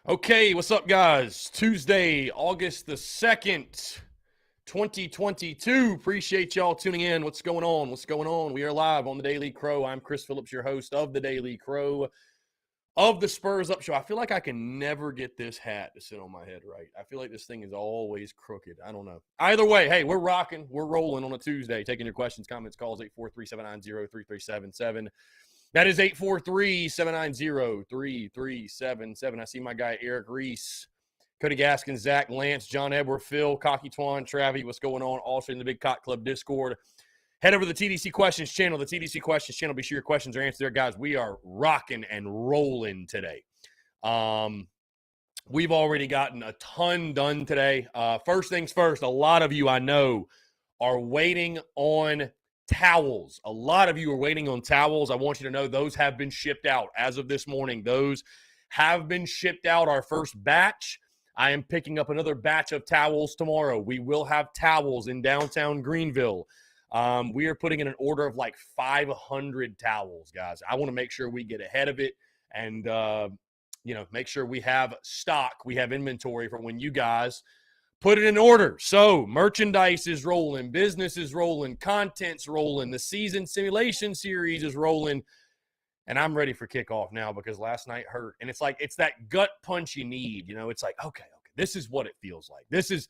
Okay, what's up, guys? Tuesday, August the 2nd, 2022. Appreciate y'all tuning in. What's going on? What's going on? We are live on the Daily Crow. I'm Chris Phillips, your host of the Daily Crow of the Spurs Up Show. I feel like I can never get this hat to sit on my head right. I feel like this thing is always crooked. I don't know. Either way, hey, we're rocking. We're rolling on a Tuesday. Taking your questions, comments, calls, 843-790-3377. That is 843-790-3377. I see my guy Eric Reese, Cody Gaskin, Zach Lance, John Edward, Phil, Cocky Twan, Travi. What's going on? Also in the Big Cock Club Discord. Head over to the TDC Questions channel. The TDC Questions channel. Be sure your questions are answered there, guys. We are rocking and rolling today. We've already gotten a ton done today. First things first, a lot of you I know are waiting on towels. A lot of you are waiting on towels. I want you to know those have been shipped out as of this morning. Those have been shipped out. Our first batch. I am picking up another batch of towels tomorrow. We will have towels in downtown Greenville. We are putting in an order of like 500 towels, guys. I want to make sure we get ahead of it and, make sure we have stock. We have inventory for when you guys put it in order. So merchandise is rolling, business is rolling, content's rolling, the season simulation series is rolling, and I'm ready for kickoff now because last night hurt. And it's like, it's that gut punch you need. It's like, okay, this is what it feels like. This is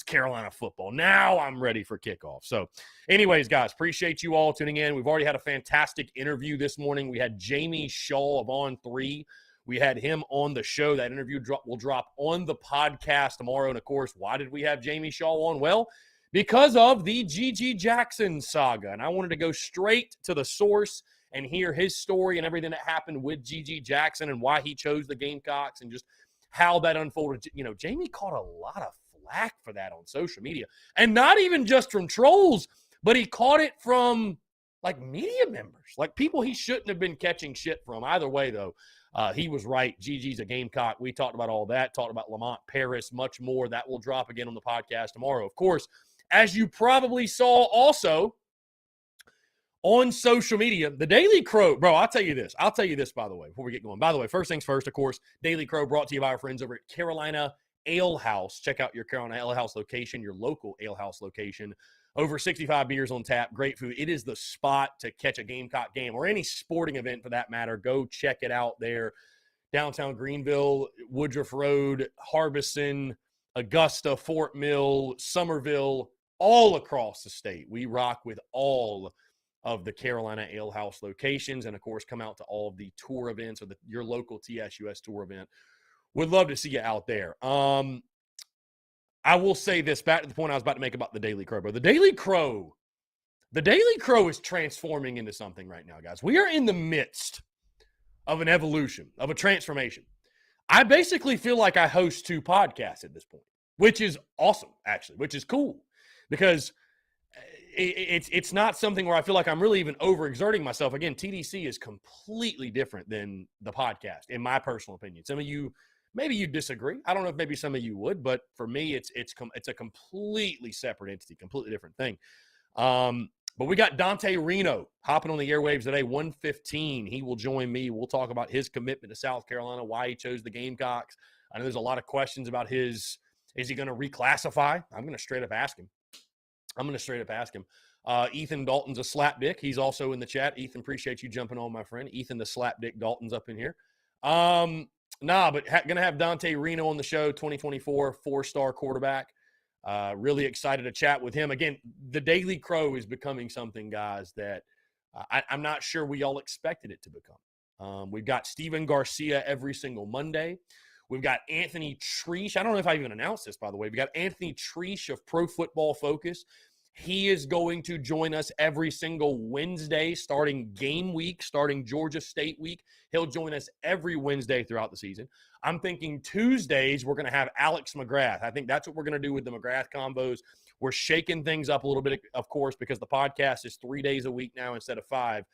Carolina football. Now I'm ready for kickoff. So anyways, guys, appreciate you all tuning in. We've already had a fantastic interview this morning. We had Jamie Shaw of On3. We had him on the show. That interview will drop on the podcast tomorrow. And, of course, why did we have Jamie Shaw on? Well, because of the G.G. Jackson saga. And I wanted to go straight to the source and hear his story and everything that happened with G.G. Jackson and why he chose the Gamecocks and just how that unfolded. Jamie caught a lot of flack for that on social media. And not even just from trolls, but he caught it from, like, media members, like people he shouldn't have been catching shit from. Either way, though, he was right. Gigi's a Gamecock. We talked about all that, talked about Lamont Paris, much more. That will drop again on the podcast tomorrow. Of course, as you probably saw also on social media, the Daily Crow, bro, I'll tell you this, by the way, before we get going. By the way, first things first, of course, Daily Crow brought to you by our friends over at Carolina Ale House. Check out your Carolina Ale House location, your local Ale House location. Over 65 beers on tap, great food. It is the spot to catch a Gamecock game or any sporting event for that matter. Go check it out there. Downtown Greenville, Woodruff Road, Harbison, Augusta, Fort Mill, Somerville, all across the state. We rock with all of the Carolina Ale House locations and, of course, come out to all of the tour events or your local TSUS tour event. Would love to see you out there. I will say this, back to the point I was about to make about the Daily Crow, bro. The Daily Crow is transforming into something right now, guys. We are in the midst of an evolution, of a transformation. I basically feel like I host two podcasts at this point, which is awesome, actually, which is cool because it's not something where I feel like I'm really even overexerting myself. Again, TDC is completely different than the podcast, in my personal opinion. Some of you, maybe you disagree. I don't know if maybe some of you would, but for me, it's a completely separate entity, completely different thing. But we got Dante Reno hopping on the airwaves today, 1:15. He will join me. We'll talk about his commitment to South Carolina, why he chose the Gamecocks. I know there's a lot of questions about is he going to reclassify? I'm going to straight up ask him. Ethan Dalton's a slap dick. He's also in the chat. Ethan, appreciate you jumping on, my friend. Ethan, the slap dick Dalton's up in here. But going to have Dante Reno on the show, 2024 four-star quarterback. Really excited to chat with him. Again, the Daily Crow is becoming something, guys, that I'm not sure we all expected it to become. We've got Steven Garcia every single Monday. We've got Anthony Treesh. I don't know if I even announced this, by the way. We got Anthony Treesh of Pro Football Focus. He is going to join us every single Wednesday, starting game week, starting Georgia State week. He'll join us every Wednesday throughout the season. I'm thinking Tuesdays we're going to have Alex McGrath. I think that's what we're going to do with the McGrath combos. We're shaking things up a little bit, of course, because the podcast is 3 days a week now instead of 5.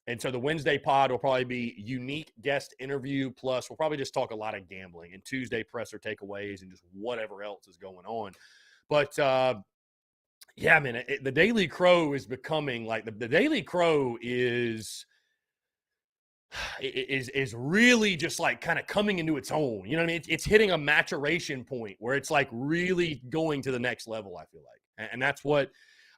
And so the Wednesday pod will probably be unique guest interview, plus we'll probably just talk a lot of gambling and Tuesday presser takeaways and just whatever else is going on. But, yeah, man, the Daily Crow is becoming like the Daily Crow is is really just like kind of coming into its own. You know what I mean? It's hitting a maturation point where it's like really going to the next level, I feel like. And that's what,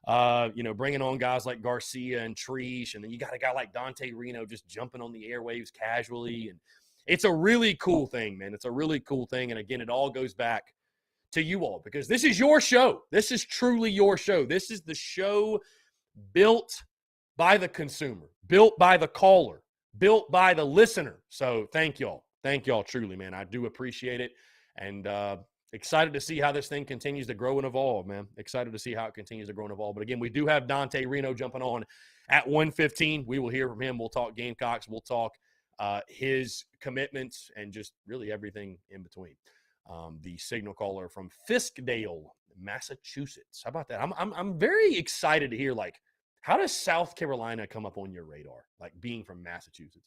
bringing on guys like Garcia and Treesh, and then you got a guy like Dante Reno just jumping on the airwaves casually. And it's a really cool thing, man. It's a really cool thing. And again, it all goes back to you all because this is your show. This is truly your show. This is the show built by the consumer, built by the caller, built by the listener. So thank y'all. Thank y'all truly, man. I do appreciate it. And excited to see how this thing continues to grow and evolve, man. Excited to see how it continues to grow and evolve. But again, we do have Dante Reno jumping on at 1:15. We will hear from him. We'll talk Gamecocks. We'll talk his commitments and just really everything in between. The signal caller from Fiskdale, Massachusetts. How about that? I'm very excited to hear, like, how does South Carolina come up on your radar, like being from Massachusetts?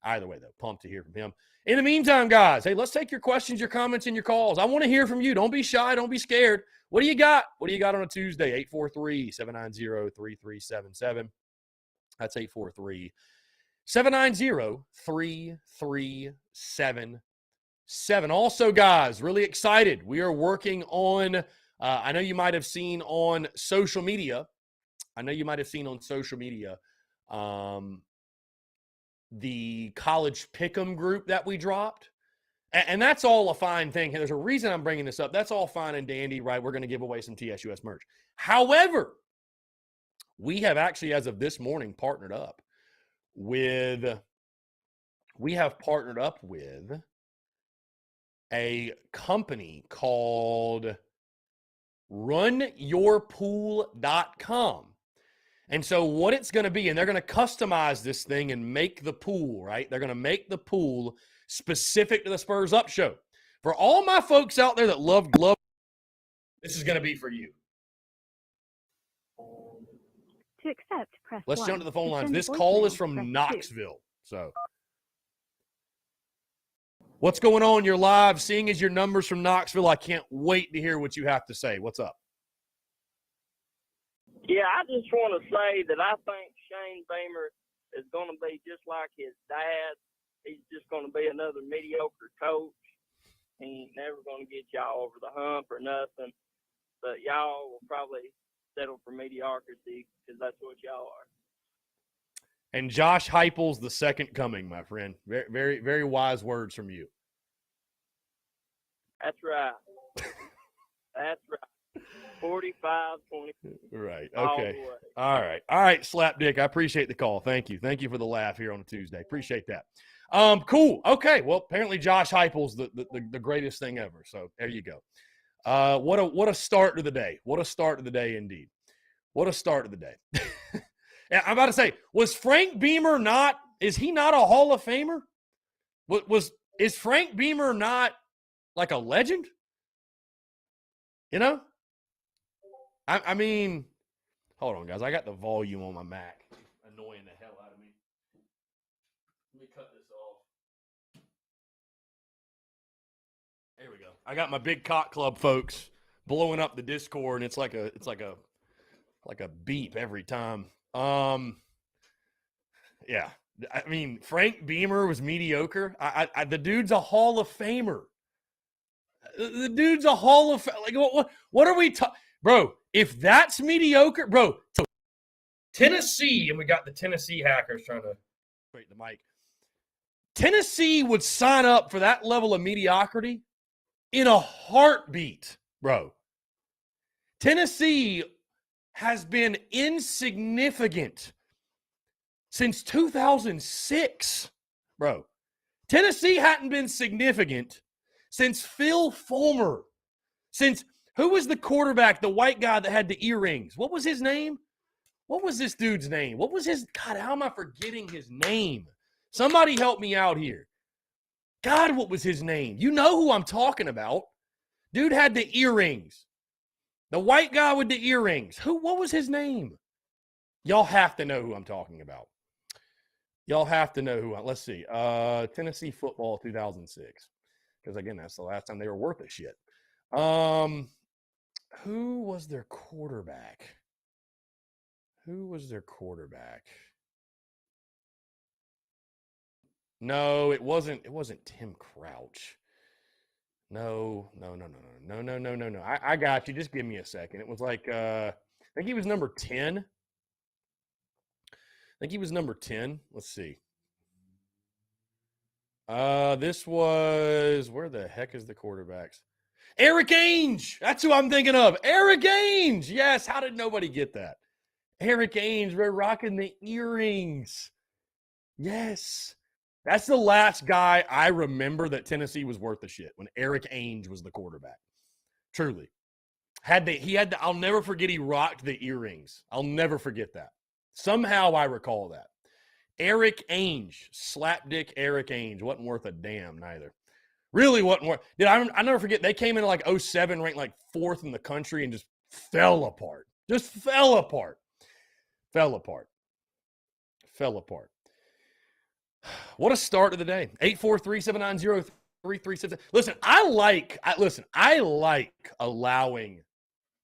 Either way, though, pumped to hear from him. In the meantime, guys, hey, let's take your questions, your comments, and your calls. I want to hear from you. Don't be shy. Don't be scared. What do you got? What do you got on a Tuesday? 843-790-3377. That's 843-790-3377. Also, guys, really excited. We are working on, I know you might have seen on social media, the college pick'em group that we dropped. And that's all a fine thing. There's a reason I'm bringing this up. That's all fine and dandy, right? We're going to give away some TSUS merch. However, we have actually, as of this morning, partnered up with a company called runyourpool.com. And so what it's going to be, and they're going to customize this thing and make the pool, right? They're going to make the pool specific to the Spurs Up show. For all my folks out there that love glove, this is going to be for you. To accept, press Let's 1. jump to the phone To lines. send This a call voicemail, is from press 2. Knoxville. So what's going on? You're live. Seeing as your numbers from Knoxville, I can't wait to hear what you have to say. What's up? Yeah, I just want to say that I think Shane Beamer is going to be just like his dad. He's just going to be another mediocre coach. He ain't never going to get y'all over the hump or nothing. But y'all will probably settle for mediocrity because that's what y'all are. And Josh Heupel's the second coming, my friend. Very, very, very wise words from you. That's right. That's right. 45, 20. Right. Okay. All right. Slapdick. I appreciate the call. Thank you. Thank you for the laugh here on a Tuesday. Appreciate that. Cool. Okay. Well, apparently Josh Heupel's the greatest thing ever. So there you go. What a start to the day. What a start to the day indeed. What a start to the day. Yeah, I'm about to say, was Frank Beamer is he not a Hall of Famer? Is Frank Beamer not like a legend? You know? I mean, hold on, guys. I got the volume on my Mac. Annoying the hell out of me. Let me cut this off. There we go. I got my big cock club folks blowing up the Discord, and it's like a beep every time. Yeah. I mean, Frank Beamer was mediocre. The dude's a Hall of Famer. The dude's a Hall of Famer. Like, what are we talking? Bro, if that's mediocre, bro, Tennessee, and we got the Tennessee hackers trying to wait the mic. Tennessee would sign up for that level of mediocrity in a heartbeat, bro. Tennessee has been insignificant since 2006, bro. Tennessee hadn't been significant since Phil Fulmer. Who was the quarterback, the white guy that had the earrings? What was his name? What was this dude's name? God, how am I forgetting his name? Somebody help me out here. God, what was his name? You know who I'm talking about. Dude had the earrings. The white guy with the earrings. What was his name? Y'all have to know who I'm talking about. Let's see. Tennessee football 2006. Because again, that's the last time they were worth a shit. Who was their quarterback? No, it wasn't Tim Crouch. No. I got you. Just give me a second. It was like I think he was number 10. Let's see. This was, where the heck is the quarterbacks? Eric Ainge. That's who I'm thinking of. Eric Ainge. Yes. How did nobody get that? Eric Ainge. We're rocking the earrings. Yes. That's the last guy I remember that Tennessee was worth the shit, when Eric Ainge was the quarterback. Truly. I'll never forget he rocked the earrings. I'll never forget that. Somehow I recall that. Eric Ainge, slapdick Eric Ainge, wasn't worth a damn neither. Really wasn't worth. I never forget, they came in like 07, ranked like 4th in the country, and just fell apart. What a start to the day. 843-790-3367. Listen, I like allowing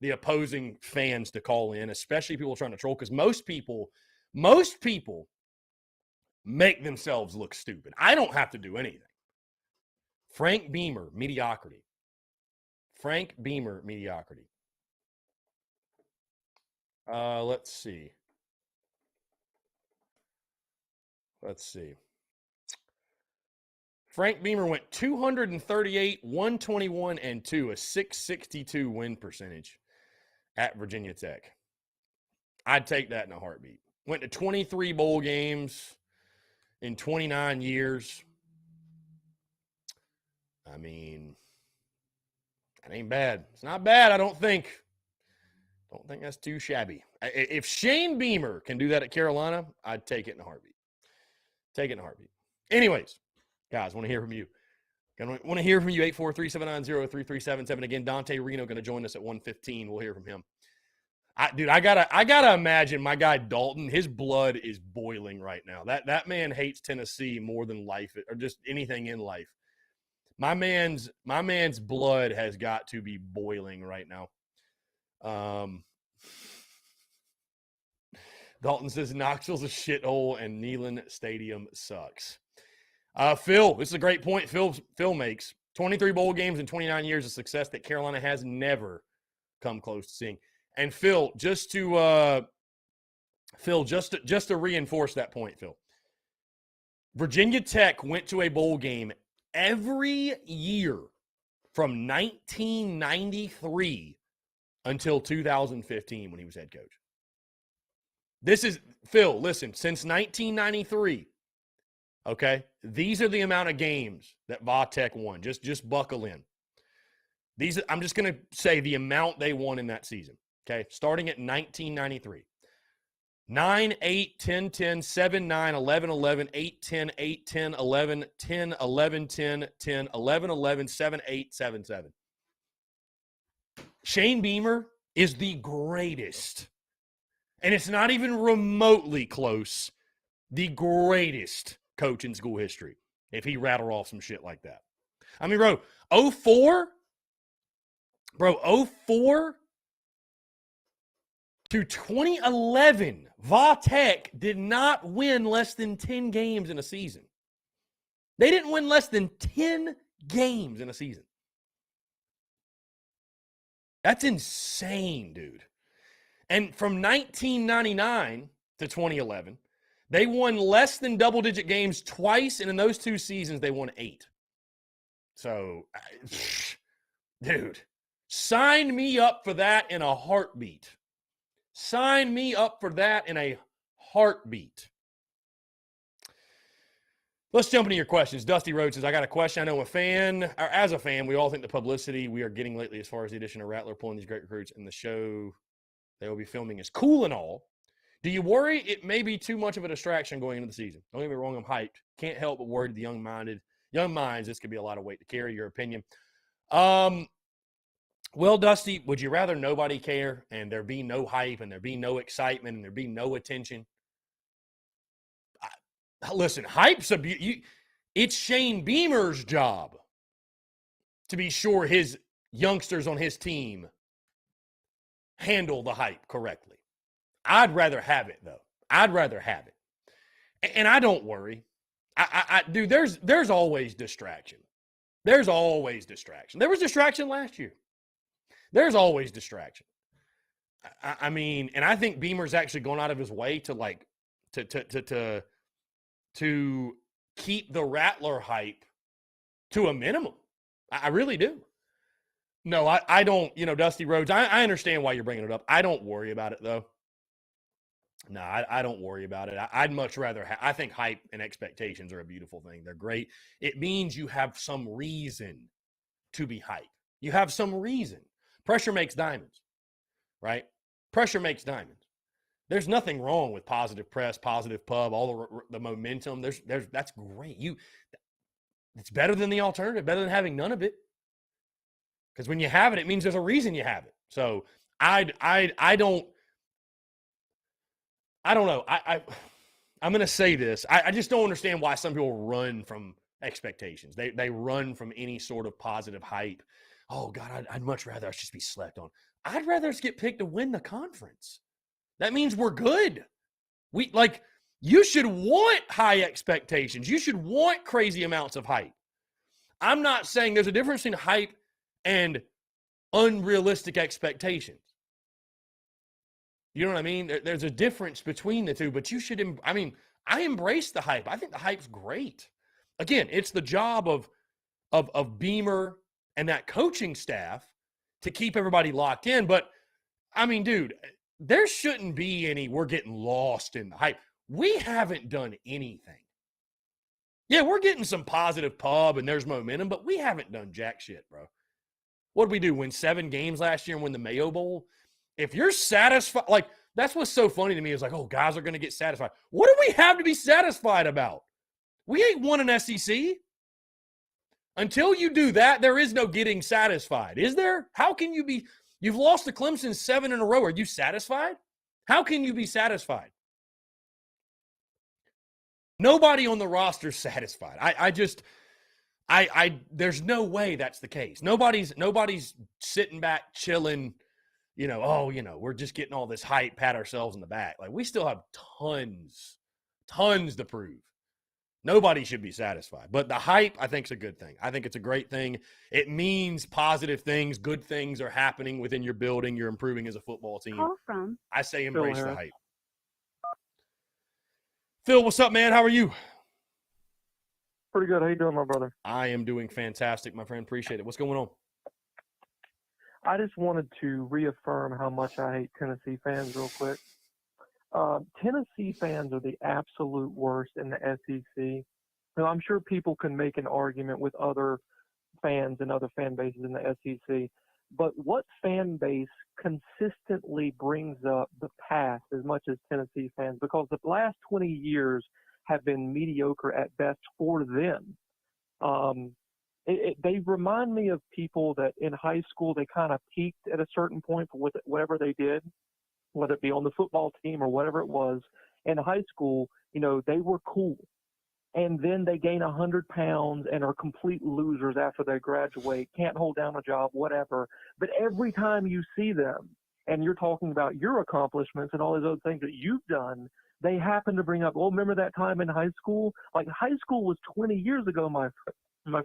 the opposing fans to call in, especially people trying to troll, because most people make themselves look stupid. I don't have to do anything. Frank Beamer, mediocrity. Let's see. Frank Beamer went 238, 121, and 2, a 662 win percentage at Virginia Tech. I'd take that in a heartbeat. Went to 23 bowl games in 29 years. I mean, that ain't bad. It's not bad, I don't think. Don't think that's too shabby. If Shane Beamer can do that at Carolina, I'd take it in a heartbeat. Anyways, guys, want to hear from you. Want to hear from you, 843-790-3377. Again, Dante Reno going to join us at 1:15. We'll hear from him. I gotta imagine my guy Dalton, his blood is boiling right now. That man hates Tennessee more than life, or just anything in life. My man's blood has got to be boiling right now. Dalton says Knoxville's a shithole and Neyland Stadium sucks. Phil, this is a great point Phil makes. 23 bowl games in 29 years of success that Carolina has never come close to seeing. And Phil, just to reinforce that point, Phil, Virginia Tech went to a bowl game every year from 1993 until 2015 when he was head coach. This is, Phil, listen, since 1993, okay, these are the amount of games that Va Tech won. Just buckle in. I'm just going to say the amount they won in that season, okay, starting at 1993. 9, 8, 10, 10, 7, 9, 11, 11, 8, 10, 8, 10, 11, 10, 11, 10, 10, 11, 11, 7, 8, 7, 7. Shane Beamer is the greatest, and it's not even remotely close, the greatest coach in school history if he rattled off some shit like that. I mean, bro, 04 to 2011, Va Tech did not win less than 10 games in a season. They didn't win less than 10 games in a season. That's insane, dude. And from 1999 to 2011, they won less than double-digit games twice, and in those 2 seasons, they won 8. So, dude, sign me up for that in a heartbeat. Sign me up for that in a heartbeat. Let's jump into your questions. Dusty Rhodes says, I got a question. I know as a fan, we all think the publicity we are getting lately as far as the addition of Rattler pulling these great recruits in the show they will be filming is cool and all. Do you worry it may be too much of a distraction going into the season? Don't get me wrong, I'm hyped. Can't help but worry the young minds, this could be a lot of weight to carry. Your opinion. Well, Dusty, would you rather nobody care and there be no hype and there be no excitement and there be no attention? Listen, hype's it's Shane Beamer's job to be sure his youngsters on his team handle the hype correctly. I'd rather have it, though. And I don't worry. Dude, there's always distraction. There's always distraction. There was distraction last year. There's always distraction. I mean, and I think Beamer's actually gone out of his way to like to keep the Rattler hype to a minimum. I really do. No, I don't, Dusty Rhodes, I understand why you're bringing it up. I don't worry about it, though. No, I don't worry about it. I'd much rather I think hype and expectations are a beautiful thing. They're great. It means you have some reason to be hype. You have some reason. Pressure makes diamonds, right? Pressure makes diamonds. There's nothing wrong with positive press, positive pub, all the momentum. That's great. It's better than the alternative, better than having none of it. Because when you have it, it means there's a reason you have it. So I don't know. I'm going to say this. I just don't understand why some people run from expectations. They run from any sort of positive hype. Oh, God, I'd much rather us just be slept on. I'd rather us get picked to win the conference. That means we're good. You should want high expectations. You should want crazy amounts of hype. I'm not saying there's a difference between hype and unrealistic expectations. You know what I mean? There's a difference between the two, but you should, I embrace the hype. I think the hype's great. Again, it's the job of Beamer and that coaching staff to keep everybody locked in. But, dude, there shouldn't be any, we're getting lost in the hype. We haven't done anything. Yeah, we're getting some positive pub and there's momentum, but we haven't done jack shit, bro. What did we do? Win 7 games last year and win the Mayo Bowl? If you're satisfied, that's what's so funny to me is guys are going to get satisfied. What do we have to be satisfied about? We ain't won an SEC. Until you do that, there is no getting satisfied. Is there? How can you be? You've lost to Clemson 7 in a row. Are you satisfied? How can you be satisfied? Nobody on the roster is satisfied. There's no way that's the case. Nobody's sitting back, chilling, we're just getting all this hype, pat ourselves in the back. We still have tons to prove. Nobody should be satisfied. But the hype, I think, is a good thing. I think it's a great thing. It means positive things, good things are happening within your building. You're improving as a football team. Call from I say embrace the hype. Phil, what's up, man? How are you? Pretty good. How you doing, my brother? I am doing fantastic, my friend. Appreciate it. What's going on? I just wanted to reaffirm how much I hate Tennessee fans real quick. Tennessee fans are the absolute worst in the SEC. Now, I'm sure people can make an argument with other fans and other fan bases in the SEC, but what fan base consistently brings up the past as much as Tennessee fans? Because the last 20 years have been mediocre at best for them. They remind me of people that in high school, they kind of peaked at a certain point for whatever they did, whether it be on the football team or whatever it was. In high school, they were cool. And then they gain 100 pounds and are complete losers after they graduate, can't hold down a job, whatever. But every time you see them and you're talking about your accomplishments and all these other things that you've done, they happen to bring up, well, remember that time in high school? High school was 20 years ago, my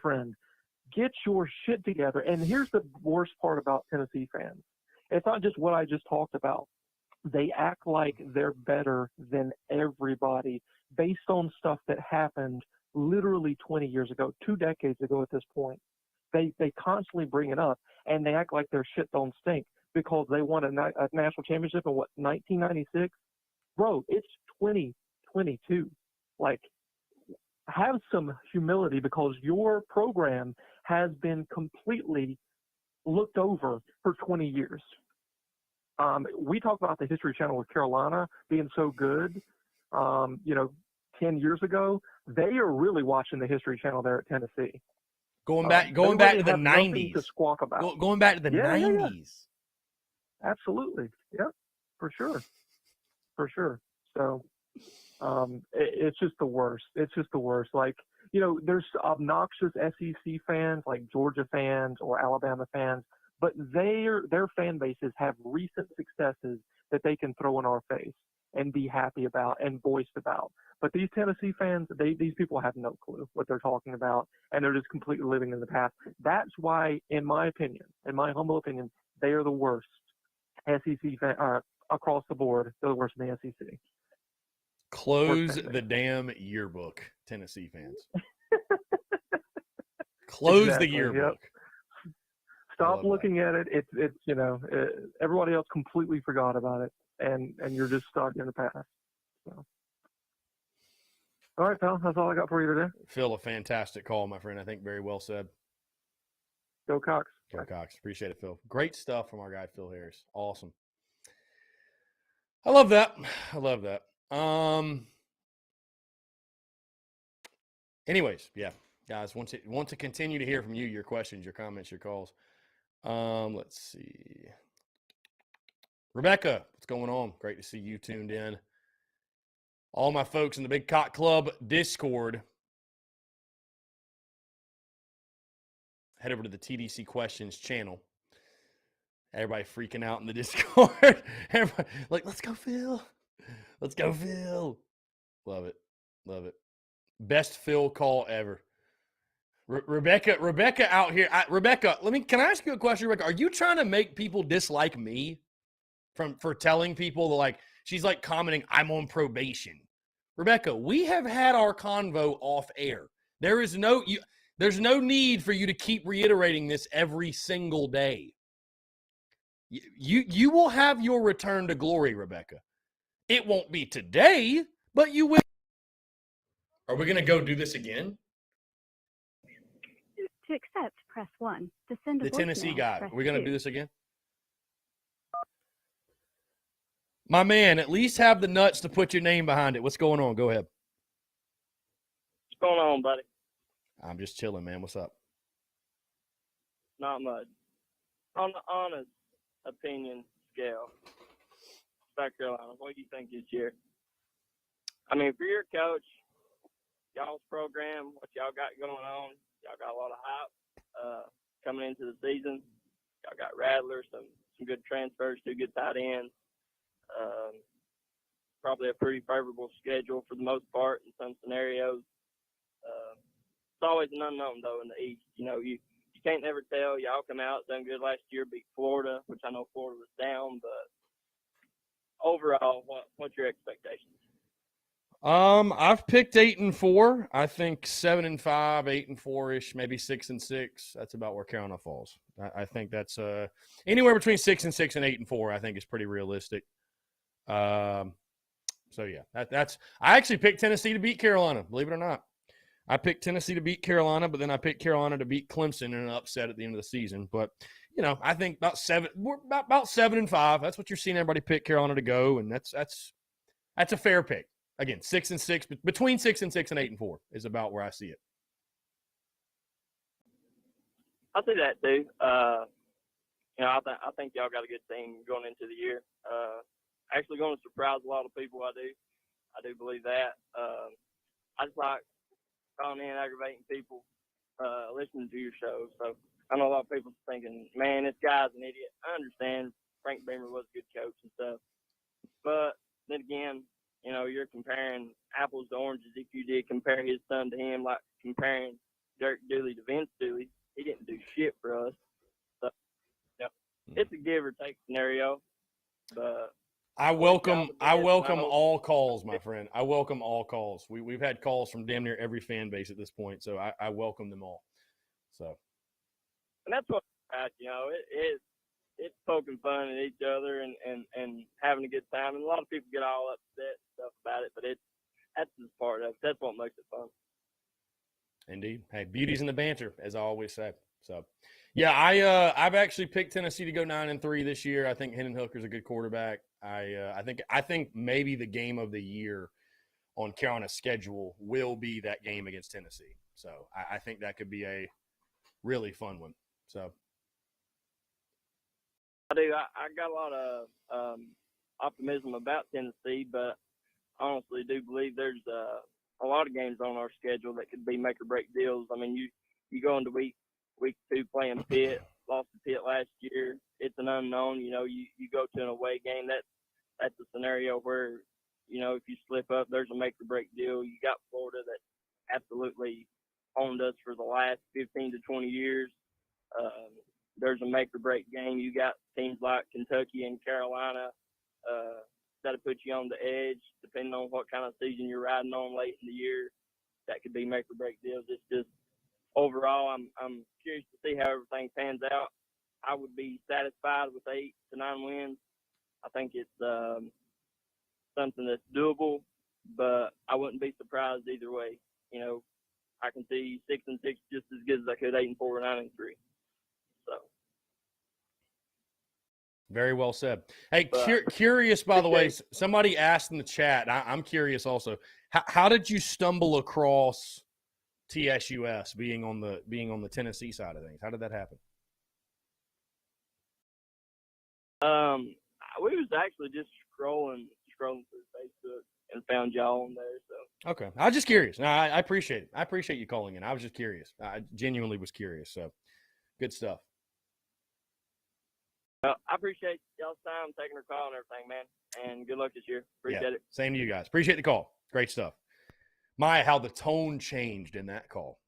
friend. Get your shit together. And here's the worst part about Tennessee fans. It's not just what I just talked about. They act like they're better than everybody based on stuff that happened literally 20 years ago, 2 decades ago at this point. They constantly bring it up, and they act like their shit don't stink because they won a national championship in, 1996? Bro, it's 2022. Have some humility because your program has been completely looked over for 20 years. We talk about the History Channel with Carolina being so good, 10 years ago. They are really watching the History Channel there at Tennessee. Going back to the 90s. To squawk about. Going back to the 90s. Yeah. Absolutely. Yeah, for sure. So it's just the worst. It's just the worst. There's obnoxious SEC fans like Georgia fans or Alabama fans, but their fan bases have recent successes that they can throw in our face. and be happy about and voiced about. But these Tennessee fans, these people have no clue what they're talking about, and they're just completely living in the past. That's why, in my opinion, in my humble opinion, they are the worst SEC across the board. They're the worst in the SEC. Close the damn yearbook, Tennessee fans. Close Exactly, the yearbook. Yep. Stop looking at it. It's everybody else completely forgot about it, and you're just stuck in the past. So. All right, pal. That's all I got for you today. Phil, a fantastic call, my friend. I think very well said. Go Cox. Go Cox. Appreciate it, Phil. Great stuff from our guy, Phil Harris. Awesome. I love that. I love that. Anyways, yeah. Guys, want to continue to hear from you, your questions, your comments, your calls. Let's see. Rebecca, what's going on? Great to see you tuned in. All my folks in the Big Cock Club Discord, head over to the TDC Questions channel. Everybody freaking out in the Discord. Everybody like, let's go, Phil. Let's go, Phil. Love it. Love it. Best Phil call ever. Rebecca out here. Rebecca, can I ask you a question, Rebecca? Are you trying to make people dislike me for telling people that, like, she's like commenting, I'm on probation? Rebecca, we have had our convo off air. There's no need for you to keep reiterating this every single day. You will have your return to glory, Rebecca. It won't be today, but you will. Are we going to go do this again? To accept, press 1. To send a The Tennessee voicemail, guy. press Are we going to 2. do this again? My man, at least have the nuts to put your name behind it. What's going on? Go ahead. What's going on, buddy? I'm just chilling, man. What's up? Not much. On the honest opinion scale, South Carolina, what do you think this year? I mean, for your coach, y'all's program, what y'all got going on, y'all got a lot of hype coming into the season. Y'all got Rattler, some good transfers, 2 good tight ends. Probably a pretty favorable schedule for the most part in some scenarios. It's always an unknown, though, in the East. You can't never tell. Y'all come out, done good last year, beat Florida, which I know Florida was down. But overall, what's your expectations? I've picked 8-4. I think 7-5, 8-4-ish, maybe 6-6. That's about where Carolina falls. I think that's anywhere between 6-6 and 8-4. I think is pretty realistic. So yeah, that's. I actually picked Tennessee to beat Carolina. Believe it or not, I picked Tennessee to beat Carolina, but then I picked Carolina to beat Clemson in an upset at the end of the season. But I think about 7-5. That's what you're seeing everybody pick Carolina to go, and that's a fair pick. Again, 6-6, between 6-6 and 8-4 is about where I see it. I see that too. I think y'all got a good team going into the year. Actually, going to surprise a lot of people. I do believe that. I just like calling in, aggravating people, listening to your show. So I know a lot of people thinking, man, this guy's an idiot. I understand Frank Beamer was a good coach and stuff, but then again, you're comparing apples to oranges. If you did compare his son to him, like comparing Dirk Dooley to Vince Dooley, he didn't do shit for us. So, it's a give or take scenario. But I welcome all calls, my friend. I welcome all calls. We've had calls from damn near every fan base at this point, so I welcome them all. So, and that's what it's poking fun at each other and having a good time. And a lot of people get all upset and stuff about it, but that's just part of it. That's what makes it fun. Indeed. Hey, beauty's in the banter, as I always say. So, yeah, I've actually picked Tennessee to go 9-3 this year. I think Hendon Hooker's a good quarterback. I think maybe the game of the year on Carolina's schedule will be that game against Tennessee. So I think that could be a really fun one. So I do. I got a lot of optimism about Tennessee, but I honestly do believe there's a lot of games on our schedule that could be make or break deals. I mean, you go into week 2 playing Pitt, lost to Pitt last year. It's an unknown. You go to an away game. That's a scenario where if you slip up, there's a make or break deal. You got Florida that absolutely owned us for the last 15 to 20 years. There's a make or break game. You got teams like Kentucky and Carolina that'll put you on the edge, depending on what kind of season you're riding on late in the year. That could be make or break deals. It's just overall, I'm curious to see how everything pans out. I would be satisfied with 8 to 9 wins. I think it's something that's doable, but I wouldn't be surprised either way. I can see 6-6 just as good as I could 8-4 or 9-3. So. Very well said. Hey, curious, by the way, somebody asked in the chat, I'm curious also, how did you stumble across TSUS being on the Tennessee side of things? How did that happen? We was actually just scrolling through Facebook and found y'all on there. So okay, I was just curious. No, I appreciate it. I appreciate you calling in. I was just curious. I genuinely was curious. So good stuff. I appreciate y'all's time, taking our call and everything, man. And good luck this year. Appreciate it. Same to you guys. Appreciate the call. Great stuff. Maya, how the tone changed in that call.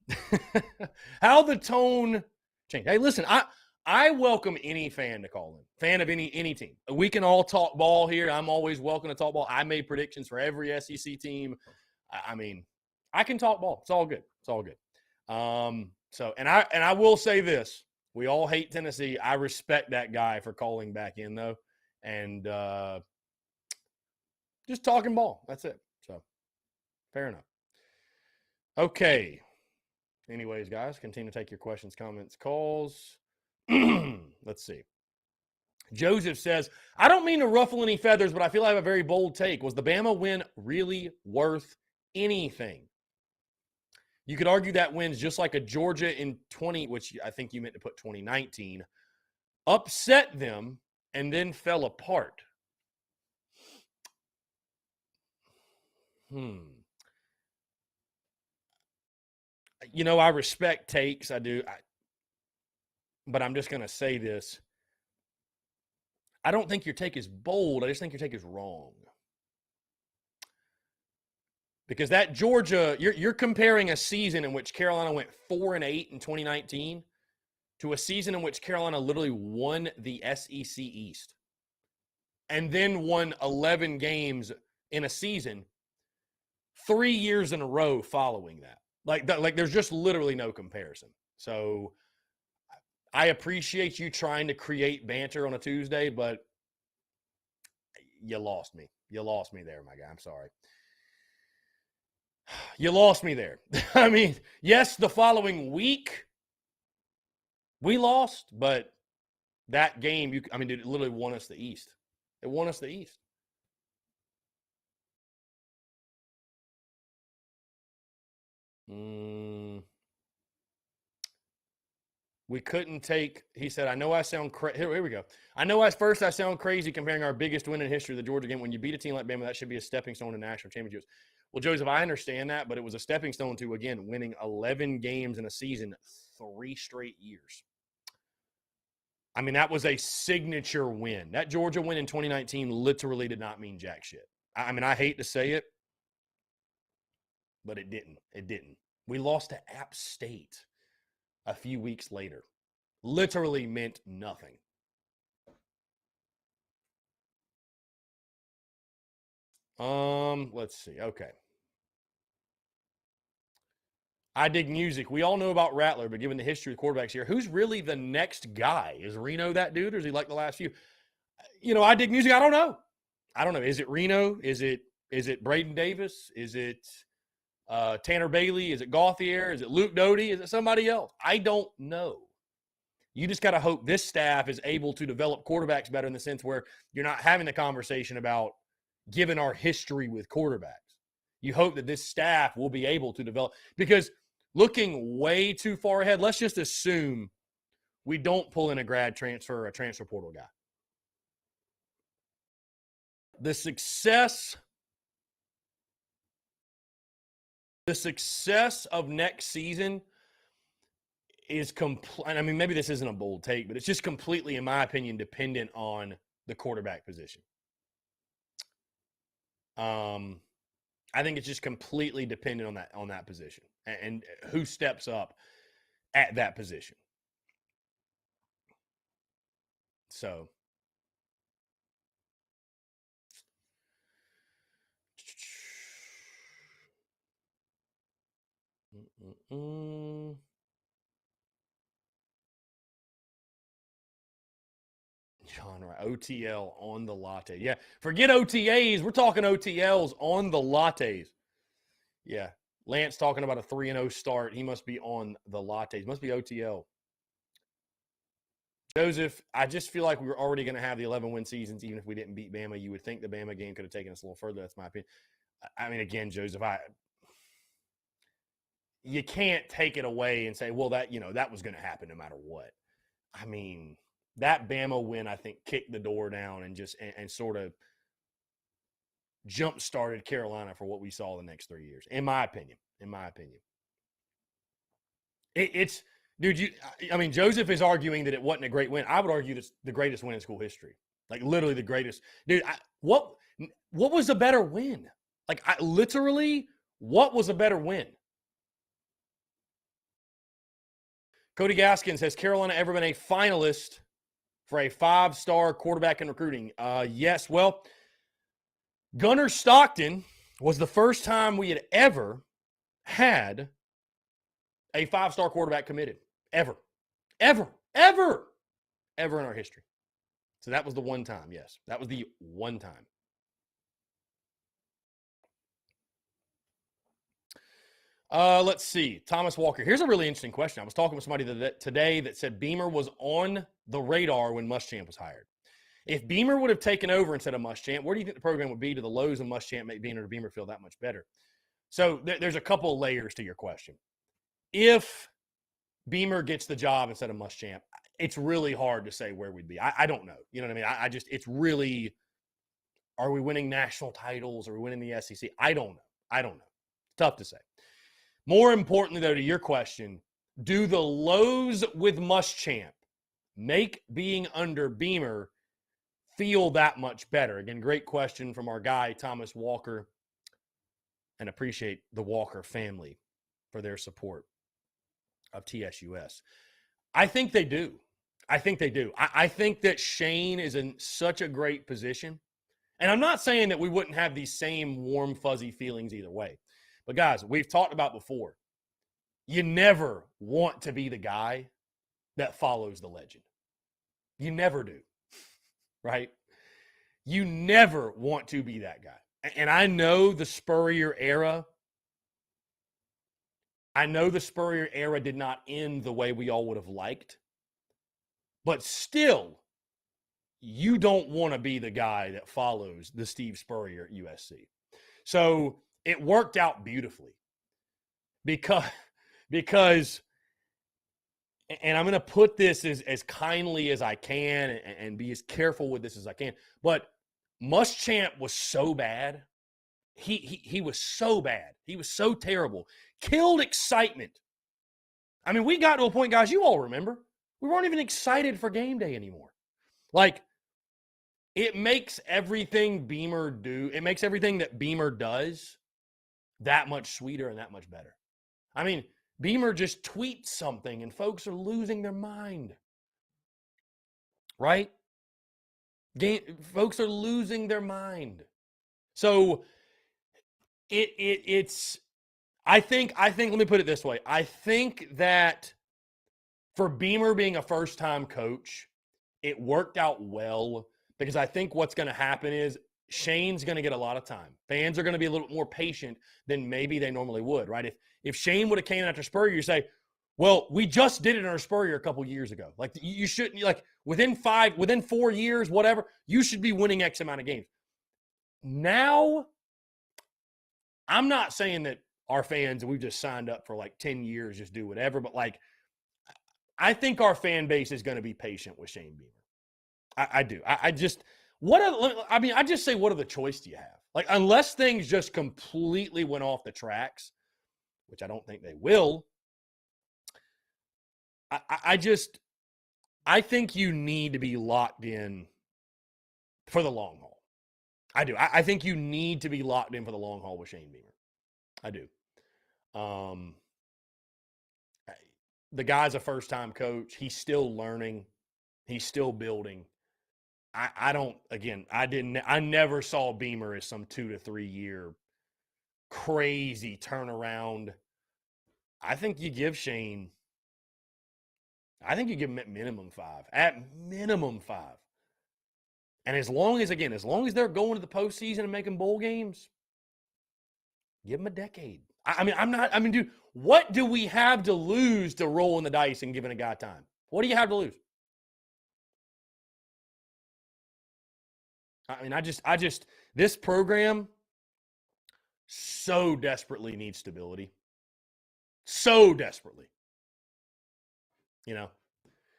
How the tone changed. Hey, listen, I welcome any fan to call in. Fan of any team. We can all talk ball here. I'm always welcome to talk ball. I made predictions for every SEC team. I mean, I can talk ball. It's all good. It's all good. And I will say this. We all hate Tennessee. I respect that guy for calling back in, though. And just talking ball. That's it. So, fair enough. Okay. Anyways, guys, continue to take your questions, comments, calls. Let's see. Joseph says, I don't mean to ruffle any feathers, but I feel I have a very bold take. Was the Bama win really worth anything? You could argue that wins just like a Georgia in 20, which I think you meant to put 2019, upset them and then fell apart. I respect takes. I do. But I'm just going to say this. I don't think your take is bold. I just think your take is wrong. Because that Georgia, you're comparing a season in which Carolina went 4-8 in 2019 to a season in which Carolina literally won the SEC East and then won 11 games in a season 3 years in a row following that. Like there's just literally no comparison. So I appreciate you trying to create banter on a Tuesday, but you lost me. You lost me there, my guy. I'm sorry. You lost me there. I mean, yes, the following week we lost, but that game, dude, it literally won us the East. It won us the East. We couldn't take, he said, I know I sound crazy. Here we go. I know I sound crazy comparing our biggest win in history, the Georgia game. When you beat a team like Bama, that should be a stepping stone to national championships. Well, Joseph, I understand that, but it was a stepping stone to, again, winning 11 games in a season 3 straight years. I mean, that was a signature win. That Georgia win in 2019 literally did not mean jack shit. I mean, I hate to say it, but it didn't. It didn't. We lost to App State a few weeks later. Literally meant nothing. Let's see. Okay. I dig music. We all know about Rattler, but given the history of quarterbacks here, who's really the next guy? Is Reno that dude, or is he like the last few? I dig music. I don't know. Is it Reno? Is it Braden Davis? Is it Tanner Bailey? Is it Gauthier? Is it Luke Doty? Is it somebody else? I don't know. You just got to hope this staff is able to develop quarterbacks better in the sense where you're not having the conversation about given our history with quarterbacks. You hope that this staff will be able to develop, because looking way too far ahead, let's just assume we don't pull in a grad transfer or a transfer portal guy. The success of next season is I mean, maybe this isn't a bold take, but it's just completely, in my opinion, dependent on the quarterback position. I think it's just completely dependent on that position and who steps up at that position. So John, right? OTL on the latte. Yeah, forget OTAs. We're talking OTLs on the lattes. Yeah, Lance talking about a 3-0 start. He must be on the lattes. Must be OTL. Joseph, I just feel like we were already going to have the 11-win seasons, even if we didn't beat Bama. You would think the Bama game could have taken us a little further. That's my opinion. I mean, again, Joseph, you can't take it away and say, well, that was going to happen no matter what. I mean, that Bama win, I think, kicked the door down and sort of jump-started Carolina for what we saw the next 3 years, in my opinion. It's dude, I mean, Joseph is arguing that it wasn't a great win. I would argue it's the greatest win in school history. Like, literally the greatest. Dude, what was a better win? Like, literally, what was a better win? Cody Gaskins, has Carolina ever been a finalist for a 5-star quarterback in recruiting? Yes. Well, Gunnar Stockton was the first time we had ever had a 5-star quarterback committed. Ever in our history. So that was the one time, yes. That was the one time. Let's see. Thomas Walker. Here's a really interesting question. I was talking with somebody today that said Beamer was on the radar when Muschamp was hired. If Beamer would have taken over instead of Muschamp, where do you think the program would be? Do the lows of Muschamp make Beamer feel that much better? So there's a couple of layers to your question. If Beamer gets the job instead of Muschamp, it's really hard to say where we'd be. I don't know. You know what I mean? It's really, are we winning national titles? Are we winning the SEC? I don't know. Tough to say. More importantly, though, to your question, do the lows with Muschamp make being under Beamer feel that much better? Again, great question from our guy, Thomas Walker, and appreciate the Walker family for their support of TSUS. I think they do. I think that Shane is in such a great position. And I'm not saying that we wouldn't have these same warm, fuzzy feelings either way. But guys, we've talked about before, you never want to be the guy that follows the legend. You never do, right? You never want to be that guy. And I know the Spurrier era did not end the way we all would have liked. But still, you don't want to be the guy that follows the Steve Spurrier at USC. So it worked out beautifully because and I'm going to put this as kindly as I can and be as careful with this as I can, but Muschamp was so bad. He was so bad. He was so terrible. Killed excitement. I mean, we got to a point, guys, you all remember, we weren't even excited for game day anymore. Like, it makes everything that Beamer does that much sweeter and that much better. I mean, Beamer just tweets something and folks are losing their mind. Right? Folks are losing their mind. So I think, let me put it this way. I think that for Beamer being a first-time coach, it worked out well because I think what's going to happen is Shane's going to get a lot of time. Fans are going to be a little more patient than maybe they normally would, right? If Shane would have came after Spurrier, you say, well, we just did it under Spurrier a couple years ago. Like, you shouldn't, like, within 4 years, whatever, you should be winning X amount of games. Now, I'm not saying that our fans, we've just signed up for like 10 years, just do whatever, but like, I think our fan base is going to be patient with Shane Beamer. I do. I just say, what other choice do you have? Like, unless things just completely went off the tracks, which I don't think they will, I think you need to be locked in for the long haul. I do. I think you need to be locked in for the long haul with Shane Beamer. I do. The guy's a first-time coach. He's still learning. He's still building. I never saw Beamer as some 2 to 3 year crazy turnaround. I think you give Shane, I think you give him at minimum 5. At minimum 5. And as long as they're going to the postseason and making bowl games, give him a decade. Dude, what do we have to lose to rolling the dice and giving a guy time? What do you have to lose? This program so desperately needs stability. So desperately.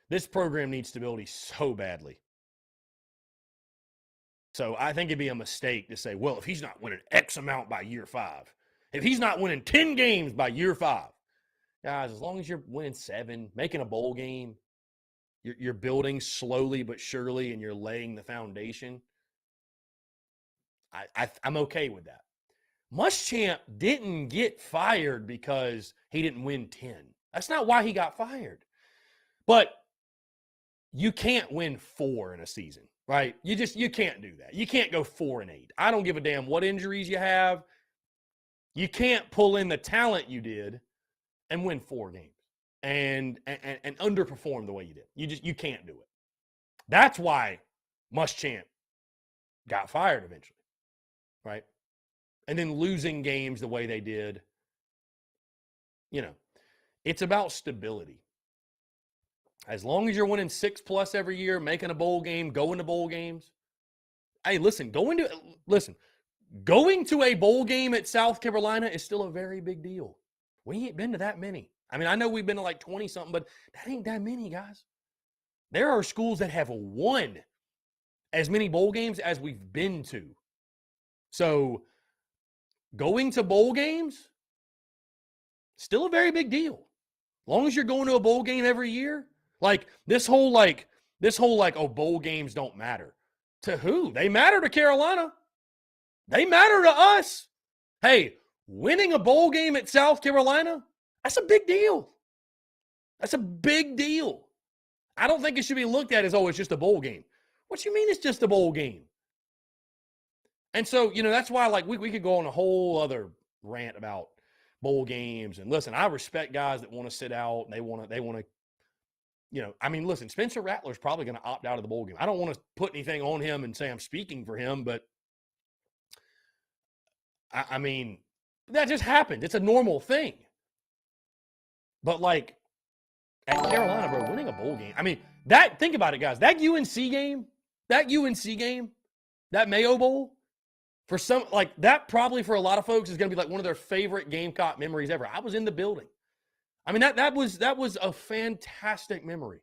This program needs stability so badly. So I think it'd be a mistake to say, well, if he's not winning X amount by year 5, if he's not winning 10 games by year 5, guys, as long as you're winning 7, making a bowl game, you're building slowly but surely, and you're laying the foundation, I'm okay with that. Muschamp didn't get fired because he didn't win 10. That's not why he got fired. But you can't win 4 in a season, right? You can't do that. You can't go 4-8. I don't give a damn what injuries you have. You can't pull in the talent you did and win 4 games and underperform the way you did. You can't do it. That's why Muschamp got fired eventually, right? And then losing games the way they did. It's about stability. As long as you're winning 6+ every year, making a bowl game, going to bowl games. Hey, listen, going to a bowl game at South Carolina is still a very big deal. We ain't been to that many. I know we've been to like 20-something, but that ain't that many, guys. There are schools that have won as many bowl games as we've been to. So going to bowl games, still a very big deal. As long as you're going to a bowl game every year, this whole bowl games don't matter. To who? They matter to Carolina. They matter to us. Hey, winning a bowl game at South Carolina, that's a big deal. That's a big deal. I don't think it should be looked at as, it's just a bowl game. What you mean it's just a bowl game? And so, that's why we could go on a whole other rant about bowl games. And listen, I respect guys that want to sit out and they want to, listen, Spencer Rattler's probably going to opt out of the bowl game. I don't want to put anything on him and say I'm speaking for him, but that just happened. It's a normal thing. But at Carolina, bro, winning a bowl game. Think about it, guys. That UNC game, that Mayo Bowl, for some, that probably for a lot of folks is going to be one of their favorite Gamecock memories ever. I was in the building. That was a fantastic memory,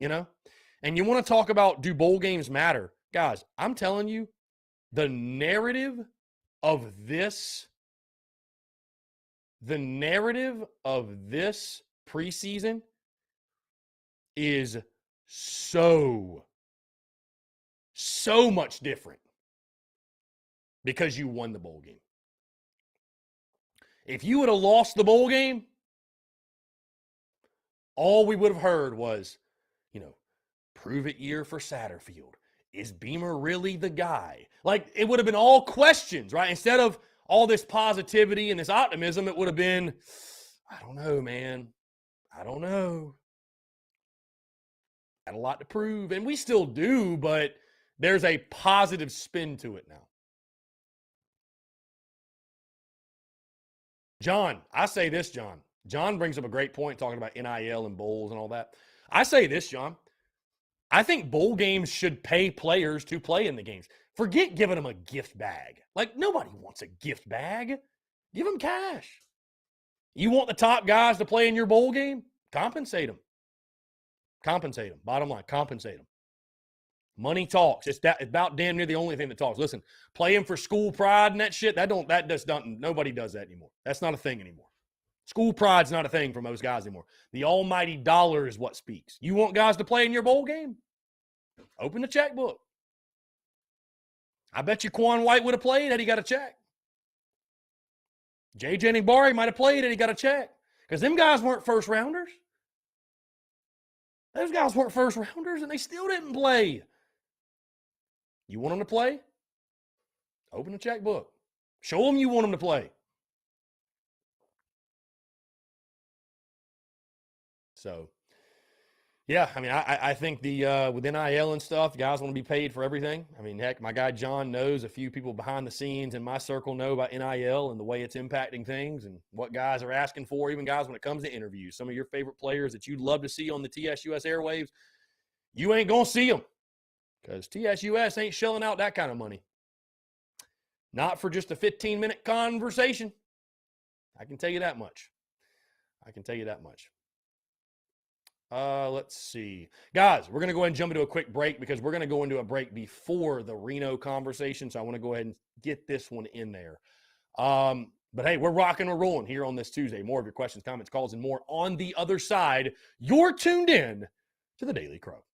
And you want to talk about, do bowl games matter? Guys, I'm telling you, the narrative of this preseason is so much different because you won the bowl game. If you would have lost the bowl game, all we would have heard was, prove it year for Satterfield. Is Beamer really the guy? It would have been all questions, right? Instead of all this positivity and this optimism, it would have been, I don't know, man. I don't know. Got a lot to prove. And we still do, but there's a positive spin to it now. John, I say this, John. John brings up a great point talking about NIL and bowls and all that. I say this, John. I think bowl games should pay players to play in the games. Forget giving them a gift bag. Nobody wants a gift bag. Give them cash. You want the top guys to play in your bowl game? Compensate them. Bottom line, compensate them. Money talks. It's about damn near the only thing that talks. Listen, playing for school pride and that shit, nobody does that anymore. That's not a thing anymore. School pride's not a thing for most guys anymore. The almighty dollar is what speaks. You want guys to play in your bowl game? Open the checkbook. I bet you Quan White would have played had he got a check. J.J. Barry might have played had he got a check. Because them guys weren't first rounders. Those guys weren't first rounders, and they still didn't play. You want them to play? Open a checkbook. Show them you want them to play. So, yeah, I mean, I think with NIL and stuff, guys want to be paid for everything. I mean, heck, my guy John knows a few people behind the scenes in my circle know about NIL and the way it's impacting things and what guys are asking for, even guys when it comes to interviews. Some of your favorite players that you'd love to see on the TSUS airwaves, you ain't going to see them because TSUS ain't shelling out that kind of money. Not for just a 15-minute conversation. I can tell you that much. Let's see. Guys, we're going to go ahead and jump into a quick break because we're going to go into a break before the Reno conversation. So I want to go ahead and get this one in there. But hey, we're rocking and rolling here on this Tuesday. More of your questions, comments, calls, and more on the other side. You're tuned in to the Daily Crow.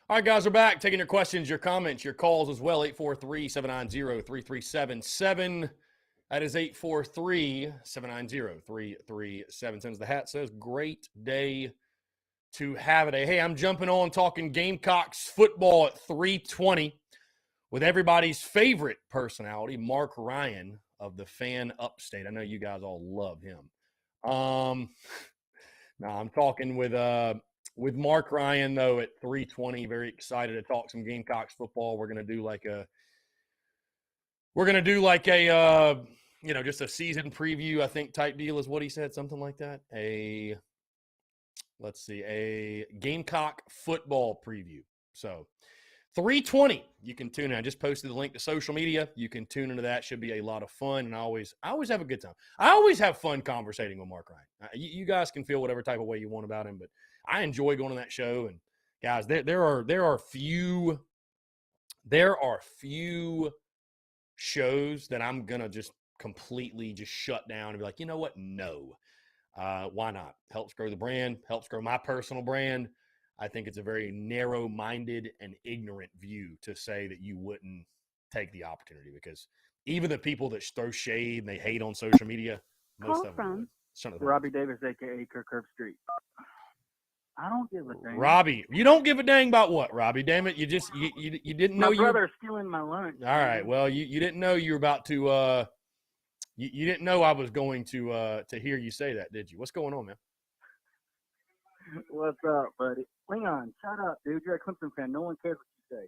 All right, guys, we're back. Taking your questions, your comments, your calls as well. 843-790-3377. That is 843-790-3377. As the hat says, great day to have it. Hey, I'm jumping on talking Gamecocks football at 3:20 with everybody's favorite personality, Mark Ryan of the Fan Upstate. I know you guys all love him. No, I'm talking with Mark Ryan though at 3:20. Very excited to talk some Gamecocks football. We're gonna do like a just a season preview, I think, type deal is what he said, something like that. A Gamecock football preview. So 3:20, you can tune in. I just posted the link to social media. You can tune into that. Should be a lot of fun, and I always have a good time. I always have fun conversating with Mark Ryan. You guys can feel whatever type of way you want about him, but I enjoy going to that show. And guys, there are few shows that I'm gonna just completely just shut down and be like, you know what? No, why not? Helps grow the brand. Helps grow my personal brand. I think it's a very narrow-minded and ignorant view to say that you wouldn't take the opportunity, because even the people that throw shade and they hate on social media, most Call of them from Robbie Davis, a.k.a. Kirk Street. I don't give a dang. Robbie, you don't give a dang about what, Robbie? Damn it, you didn't know My you were... brother's stealing my lunch. All right, well, you didn't know you were about to you didn't know I was going to hear you say that, did you? What's going on, man? What's up, buddy? Hang on, shut up, dude. You're a Clemson fan. No one cares what you say.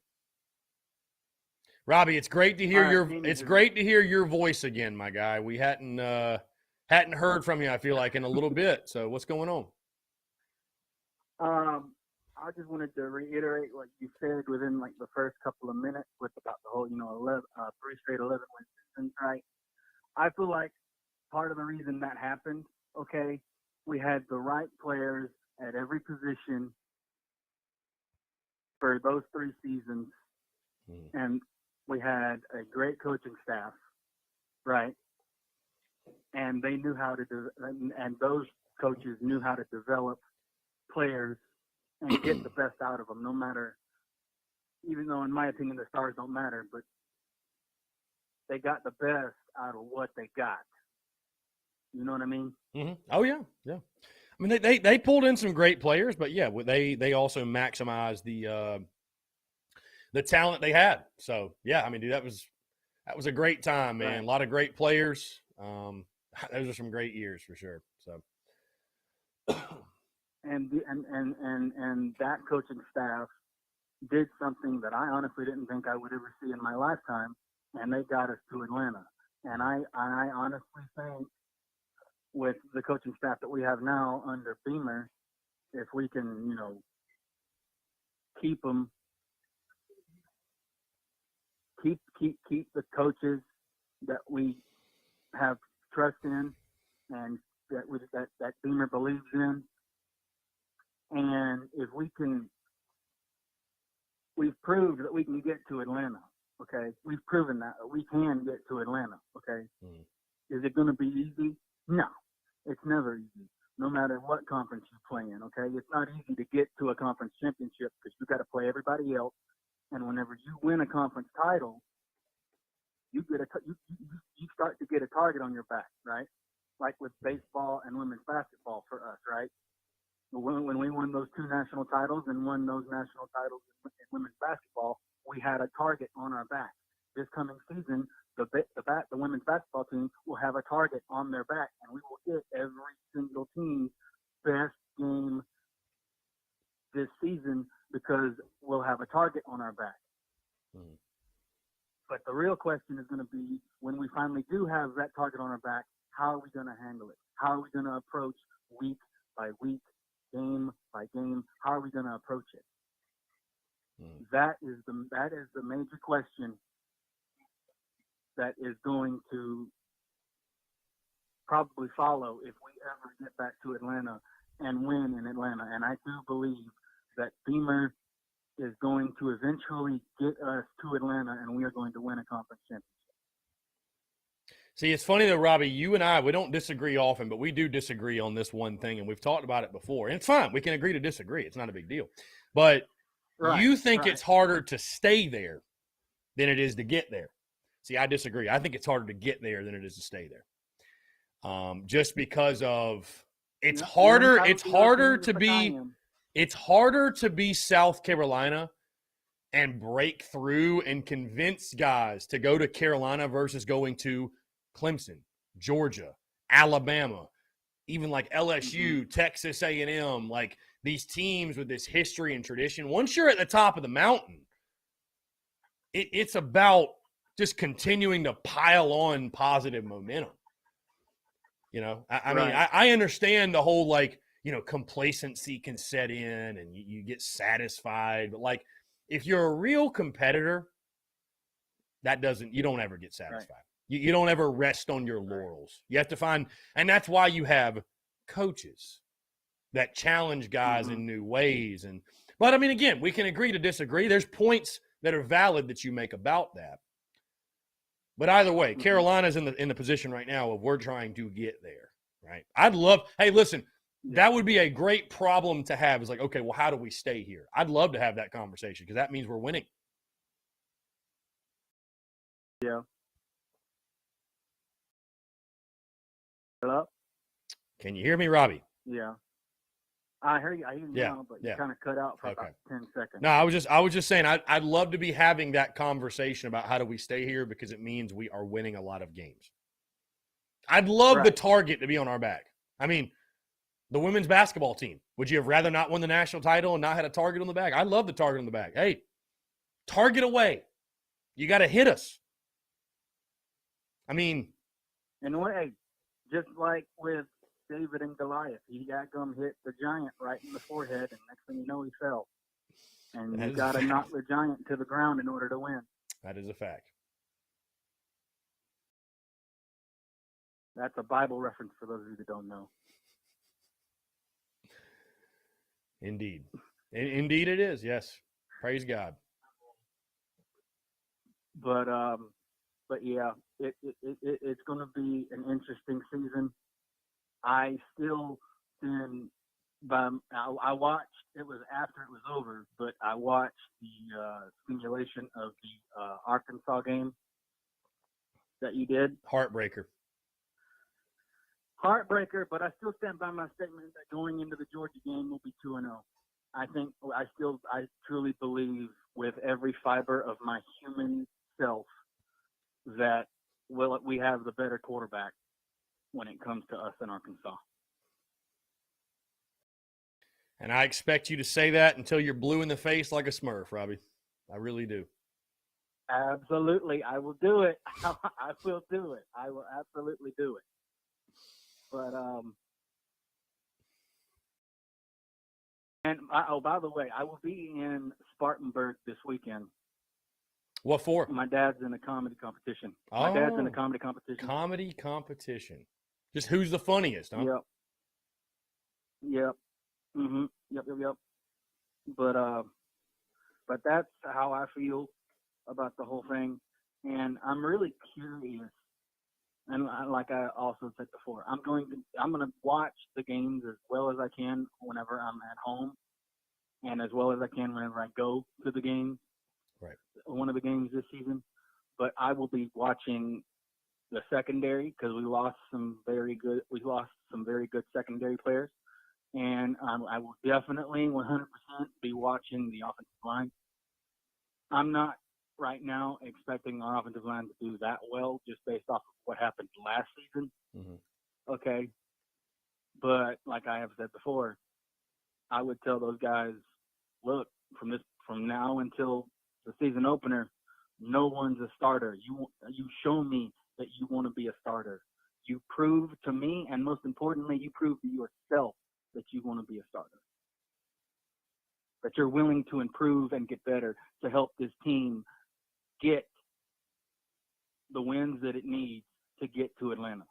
Robbie, it's great to hear Right, great to hear your voice again, my guy. We hadn't heard from you, I feel like, in a little bit. So what's going on? I just wanted to reiterate what you said within like the first couple of minutes with about the whole, 3 straight 11 win season, right? I feel like part of the reason that happened, okay, we had the right players at every position for those 3 seasons, and we had a great coaching staff, right? And they knew how to do, and those coaches knew how to develop players and get the best out of them, no matter, even though in my opinion the stars don't matter, but they got the best out of what they got. You know what I mean? Mm-hmm. Oh yeah. I mean, they pulled in some great players, but yeah, they also maximized the talent they had. So yeah, I mean, dude, that was a great time, man. Right. A lot of great players. Those are some great years for sure. So. And that coaching staff did something that I honestly didn't think I would ever see in my lifetime, and they got us to Atlanta. And I honestly think with the coaching staff that we have now under Beamer, if we can, keep them, keep the coaches that we have trust in and that Beamer believes in. And if we can, we've proved that we can get to Atlanta, okay? We've proven that we can get to Atlanta, okay? Is it going to be easy? No, it's never easy, no matter what conference you play in, okay? It's not easy to get to a conference championship because you got to play everybody else. And whenever you win a conference title, you start to get a target on your back, right? Like with baseball and women's basketball for us, right? When we won those 2 national titles and won those national titles in women's basketball, we had a target on our back. This coming season, the women's basketball team will have a target on their back, and we will hit every single team's best game this season because we'll have a target on our back. But the real question is going to be, when we finally do have that target on our back, how are we going to handle it? How are we going to approach week by week, game by game? How are we going to approach it? That is the major question that is going to probably follow if we ever get back to Atlanta and win in Atlanta. And I do believe that Beamer is going to eventually get us to Atlanta, and we are going to win a conference championship. See, it's funny though, Robbie, you and we don't disagree often, but we do disagree on this one thing, and we've talked about it before. And it's fine. We can agree to disagree. It's not a big deal. But Right. You think right. it's harder to stay there than it is to get there. See, I disagree. I think it's harder to get there than it is to stay there. Just because of it's Yep, harder. you're It's entitled to your harder opinion, to just like I be. am. It's harder to be South Carolina and break through and convince guys to go to Carolina versus going to Clemson, Georgia, Alabama, even like LSU, Texas A&M, like these teams with this history and tradition. Once you're at the top of the mountain, it's about just continuing to pile on positive momentum. You know, I mean, Right. I understand the whole like, you know, complacency can set in and you get satisfied. But like, if you're a real competitor, you don't ever get satisfied. You don't ever rest on your laurels. You have to find, and that's why you have coaches that challenge guys in new ways. But I mean, again, we can agree to disagree. There's points that are valid that you make about that. But either way, Carolina's in the position right now of we're trying to get there, right? Hey, listen, that would be a great problem to have. Is like, okay, well, how do we stay here? I'd love to have that conversation because that means we're winning. Yeah. Hello? Can you hear me, Robbie? Yeah. I hear you. I hear you Yeah, now, but yeah. you kind of cut out for Okay. about 10 seconds. No, I was just saying I'd love to be having that conversation about how do we stay here because it means we are winning a lot of games. I'd love the target to be on our back. I mean, the women's basketball team. Would you have rather not won the national title and not had a target on the back? I love the target on the back. Hey, target away. You got to hit us. I mean, And hey, just like with David and Goliath, he got him hit the giant right in the forehead, and next thing you know, he fell. And you got to knock the giant to the ground in order to win. That is a fact. That's a Bible reference for those of you that don't know. Indeed. Indeed it is, yes. Praise God. But yeah, it's going to be an interesting season. I still been, I watched, it was after it was over, but I watched the simulation of the Arkansas game that you did. Heartbreaker, but I still stand by my statement that going into the Georgia game will be 2-0. I truly believe with every fiber of my human self that we have the better quarterback when it comes to us in Arkansas. And I expect you to say that until you're blue in the face like a Smurf, Robbie. I really do. Absolutely. I will do it. I will do it. I will absolutely do it. But, by the way, I will be in Spartanburg this weekend. What for? My dad's in a comedy competition. Comedy competition. Just who's the funniest, huh? Yep. Mm-hmm. Yep. But that's how I feel about the whole thing. And I'm really curious. And like I also said before, I'm going to watch the games as well as I can whenever I'm at home, and as well as I can whenever I go to the game. Right. One of the games this season. But I will be watching the secondary because we lost some very good secondary players. And I will definitely 100% be watching the offensive line. I'm not right now expecting our offensive line to do that well just based off of what happened last season. Mm-hmm. Okay. But like I have said before, I would tell those guys, look, from now until the season opener, no one's a starter. You show me that you want to be a starter. You prove to me, and most importantly, you prove to yourself that you want to be a starter. That you're willing to improve and get better to help this team get the wins that it needs to get to Atlanta.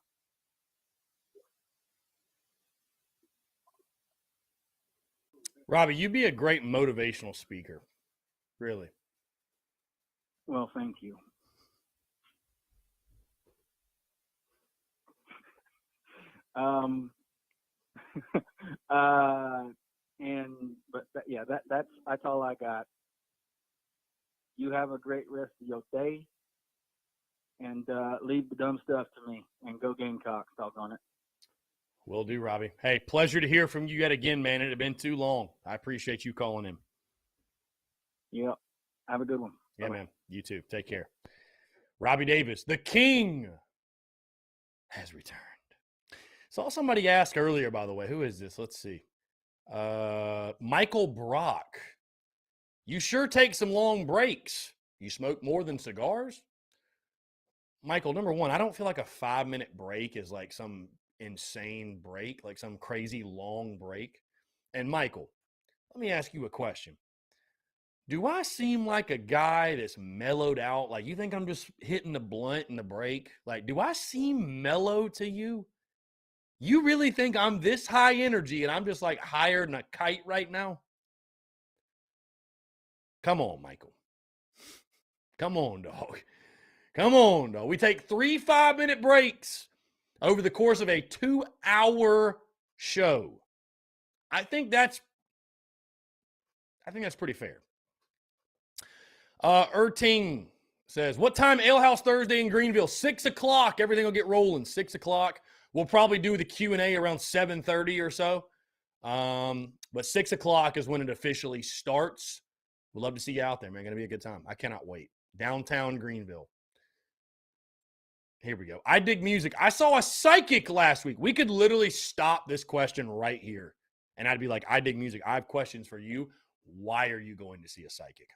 Robbie, you'd be a great motivational speaker. Really. Well, thank you. That's all I got. You have a great rest of your day, and leave the dumb stuff to me, and go Gamecocks, doggone it. Will do, Robbie. Hey, pleasure to hear from you yet again, man. It had been too long. I appreciate you calling in. Yep. Have a good one. Yeah, Bye-bye. man. You too. Take care. Robbie Davis, the king, has returned. Saw somebody ask earlier, by the way. Who is this? Let's see. Michael Brock. You sure take some long breaks. You smoke more than cigars? Michael, number one, I don't feel like a 5-minute break is like some insane break, like some crazy long break. And Michael, let me ask you a question. Do I seem like a guy that's mellowed out? Like, you think I'm just hitting the blunt in the break? Like, do I seem mellow to you? You really think I'm this high energy and I'm just like higher than a kite right now? Come on, Michael. Come on, dog. Come on, dog. We take 3 5-minute breaks over the course of a 2-hour show. I think that's pretty fair. Erting says, what time Alehouse Thursday in Greenville? 6 o'clock. Everything will get rolling. 6 o'clock. We'll probably do the Q&A around 7:30 or so. But 6 o'clock is when it officially starts. We'd love to see you out there, man. Going to be a good time. I cannot wait. Downtown Greenville. Here we go. I dig music. I saw a psychic last week. We could literally stop this question right here. And I'd be like, I dig music. I have questions for you. Why are you going to see a psychic?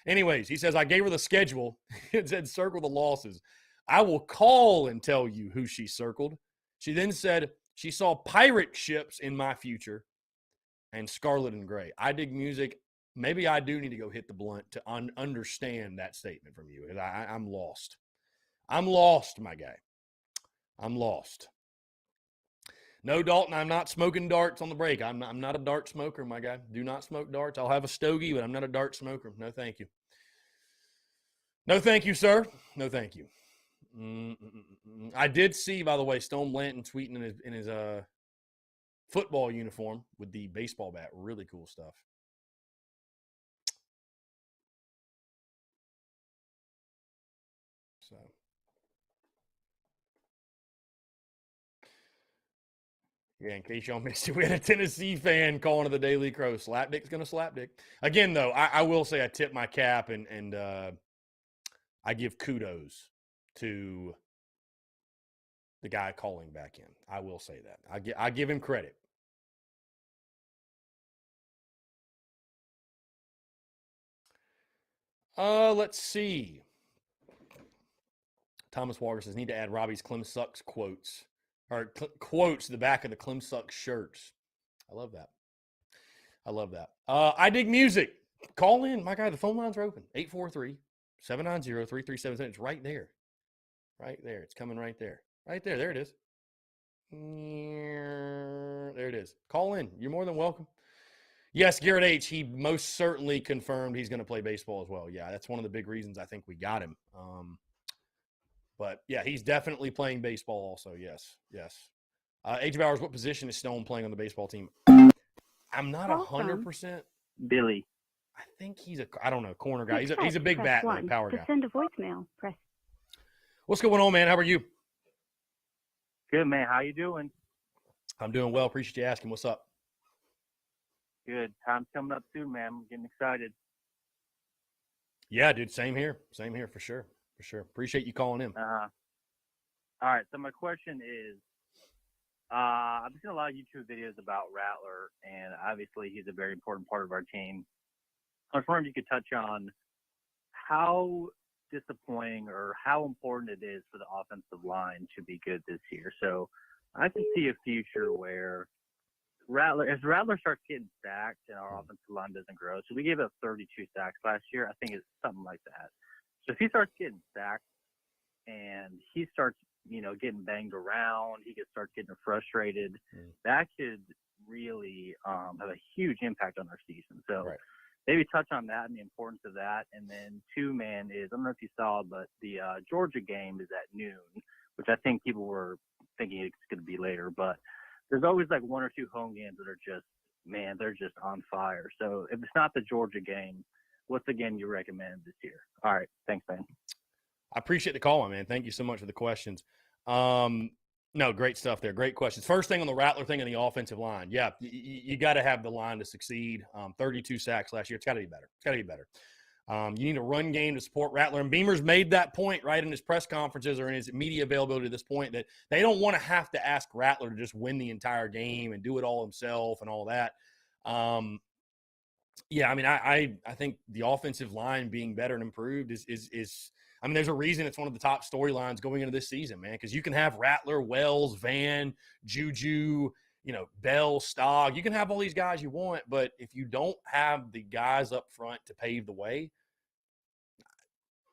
Anyways, he says, I gave her the schedule. It said circle the losses. I will call and tell you who she circled. She then said she saw pirate ships in my future and Scarlet and Gray. I dig music. Maybe I do need to go hit the blunt to understand that statement from you. I'm lost. I'm lost, my guy. I'm lost. No, Dalton, I'm not smoking darts on the break. I'm not a dart smoker, my guy. Do not smoke darts. I'll have a stogie, but I'm not a dart smoker. No, thank you. No, thank you, sir. No, thank you. I did see, by the way, Stone Blanton tweeting in his football uniform with the baseball bat. Really cool stuff. So, yeah, in case y'all missed it, we had a Tennessee fan calling to the Daily Crow. Slapdick's going to slapdick. Again, though, I will say I tip my cap and I give kudos to the guy calling back in. I will say that. I give him credit. Let's see. Thomas Walker says, need to add Robbie's Clem Sucks quotes. Or quotes to the back of the Clem Sucks shirts. I love that. I love that. I dig music. Call in. My guy, the phone lines are open. 843-790-3377. It's right there. Right there. It's coming right there. Right there. There it is. There it is. Call in. You're more than welcome. Yes, Garrett H., he most certainly confirmed he's going to play baseball as well. Yeah, that's one of the big reasons I think we got him. But, yeah, he's definitely playing baseball also. Yes, yes. H. Bowers, what position is Stone playing on the baseball team? I'm not 100%. Billy. I think he's I don't know, corner guy. He's a big bat, though, power guy. To send a voicemail, press. What's going on, man? How are you? Good, man. How you doing? I'm doing well. Appreciate you asking. What's up? Good. Time's coming up soon, man. I'm getting excited. Yeah, dude. Same here. Same here for sure. For sure. Appreciate you calling in. All right. So my question is, I've seen a lot of YouTube videos about Rattler, and obviously he's a very important part of our team. I was wondering if you could touch on how disappointing or how important it is for the offensive line to be good this year. So I can see a future where as Rattler starts getting sacked and our offensive line doesn't grow. So we gave up 32 sacks last year. I think it's something like that. So if he starts getting sacked and he starts, getting banged around, he starts getting frustrated, that could really have a huge impact on our season. So maybe touch on that and the importance of that. And then two, man, I don't know if you saw, but the Georgia game is at noon, which I think people were thinking it's going to be later. But there's always like one or two home games that are just man, they're just on fire. So if it's not the Georgia game, what's the game you recommend this year? All right. Thanks, man. I appreciate the call, man. Thank you so much for the questions. No, great stuff there. Great questions. First thing on the Rattler thing in the offensive line. Yeah, you got to have the line to succeed. 32 sacks last year. It's got to be better. It's got to be better. You need a run game to support Rattler. And Beamer's made that point right in his press conferences or in his media availability to this point that they don't want to have to ask Rattler to just win the entire game and do it all himself and all that. Yeah, I mean, I think the offensive line being better and improved is I mean, there's a reason it's one of the top storylines going into this season, man, because you can have Rattler, Wells, Van, Juju, Bell, Stogg. You can have all these guys you want, but if you don't have the guys up front to pave the way,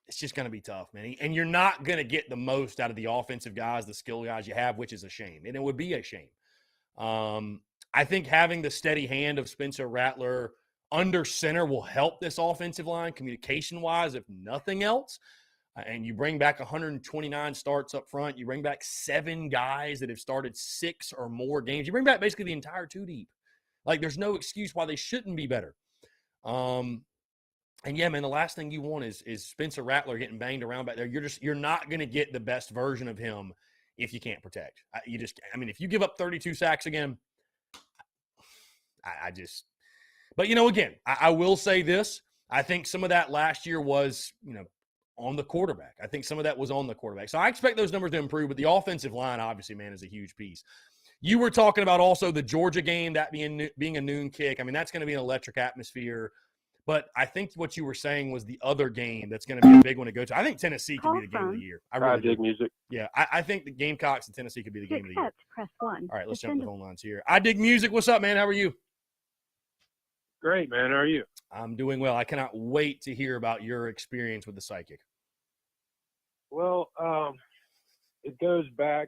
it's just going to be tough, man. And you're not going to get the most out of the offensive guys, the skill guys you have, which is a shame. And it would be a shame. I think having the steady hand of Spencer Rattler under center will help this offensive line communication-wise, if nothing else. And you bring back 129 starts up front. You bring back 7 guys that have started 6 or more games. You bring back basically the entire 2 deep. Like, there's no excuse why they shouldn't be better. And yeah, man, the last thing you want is Spencer Rattler getting banged around back there. You're not going to get the best version of him if you can't protect. If you give up 32 sacks again, but again, I will say this. I think some of that last year was, on the quarterback. I think some of that was on the quarterback. So I expect those numbers to improve, but the offensive line, obviously, man, is a huge piece. You were talking about also the Georgia game, that being a noon kick. I mean, that's going to be an electric atmosphere. But I think what you were saying was the other game that's going to be a big one to go to. I think Tennessee could be the game of the year. I really dig music. Yeah, I think the Gamecocks and Tennessee could be the game of the year. Press 1. All right, let's jump to the phone lines here. I dig music. What's up, man? How are you? Great, man. How are you? I'm doing well. I cannot wait to hear about your experience with the psychic. Well, it goes back.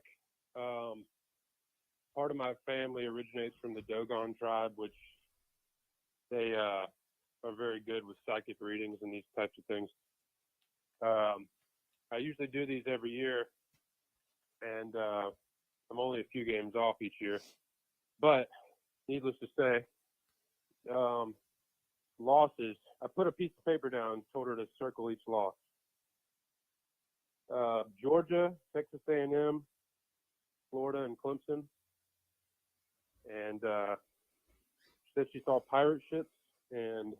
Part of my family originates from the Dogon tribe, which they are very good with psychic readings and these types of things. I usually do these every year, and I'm only a few games off each year. But needless to say, losses. I put a piece of paper down, told her to circle each loss. Georgia, Texas A&M, Florida, and Clemson. And said she saw pirate ships and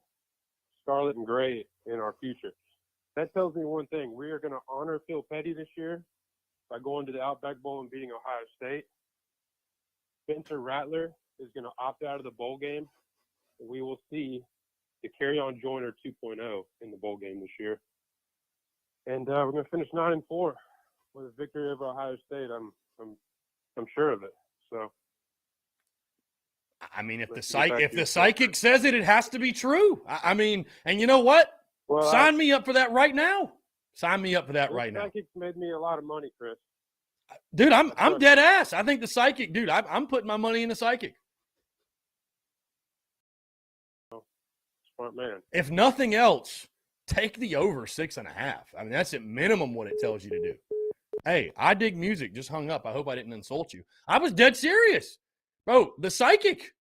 scarlet and gray in our future. That tells me one thing. We are going to honor Phil Petty this year by going to the Outback Bowl and beating Ohio State. Spencer Rattler is going to opt out of the bowl game. We will see the Carry-On Joiner 2.0 in the bowl game this year. And we're going to finish 9-4 with a victory over Ohio State. I'm sure of it. So, I mean, if the psychic says it, it has to be true. I mean, and you know what? Well, sign me up for that right now. Sign me up for that right now. Psychic's made me a lot of money, Chris. Dude, I'm dead ass. I think the psychic, dude. I'm putting my money in the psychic. Smart man. If nothing else, take the over 6.5. I mean, that's at minimum what it tells you to do. Hey, I dig music. Just hung up. I hope I didn't insult you. I was dead serious, bro. The psychic,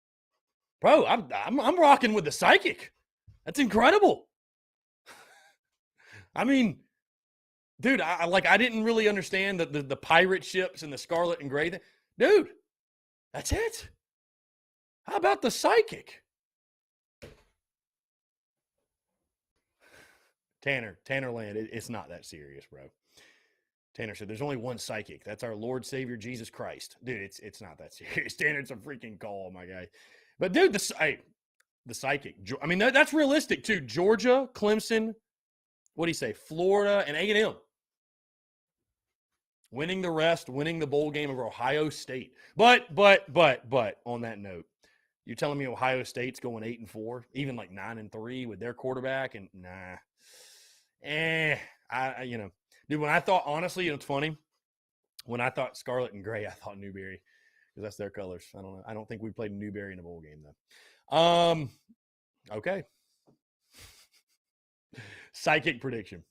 bro. I'm rocking with the psychic. That's incredible. I mean, dude, I didn't really understand the pirate ships and the scarlet and gray thing. Dude, that's it. How about the psychic? Tanner Land, it's not that serious, bro. Tanner said, there's only one psychic. That's our Lord Savior, Jesus Christ. Dude, it's not that serious. Tanner, it's a freaking call, my guy. But, dude, the psychic. I mean, that's realistic, too. Georgia, Clemson, what do you say, Florida, and A&M. Winning the rest, winning the bowl game over Ohio State. But, on that note, you're telling me Ohio State's going 8-4, even like 9-3 with their quarterback? And, nah. Dude, when I thought, honestly, it's funny. When I thought scarlet and gray, I thought Newberry because that's their colors. I don't know. I don't think we played Newberry in a bowl game, though. Okay. Psychic prediction.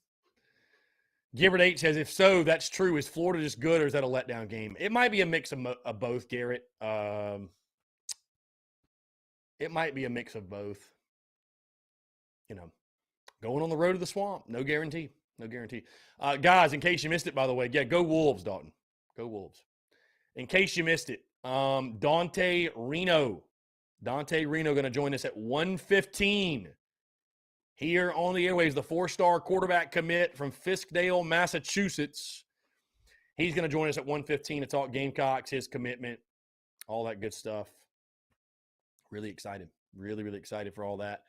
Gibbert H says, if so, that's true. Is Florida just good or is that a letdown game? It might be a mix of both, Garrett. it might be a mix of both. Going on the road to the swamp, no guarantee. No guarantee. Guys, in case you missed it, by the way, yeah, go Wolves, Dalton. Go Wolves. In case you missed it, Dante Reno. Dante Reno going to join us at 1:15 here on the airways. The 4-star quarterback commit from Fiskdale, Massachusetts. He's going to join us at 1:15 to talk Gamecocks, his commitment, all that good stuff. Really excited. Really, really excited for all that.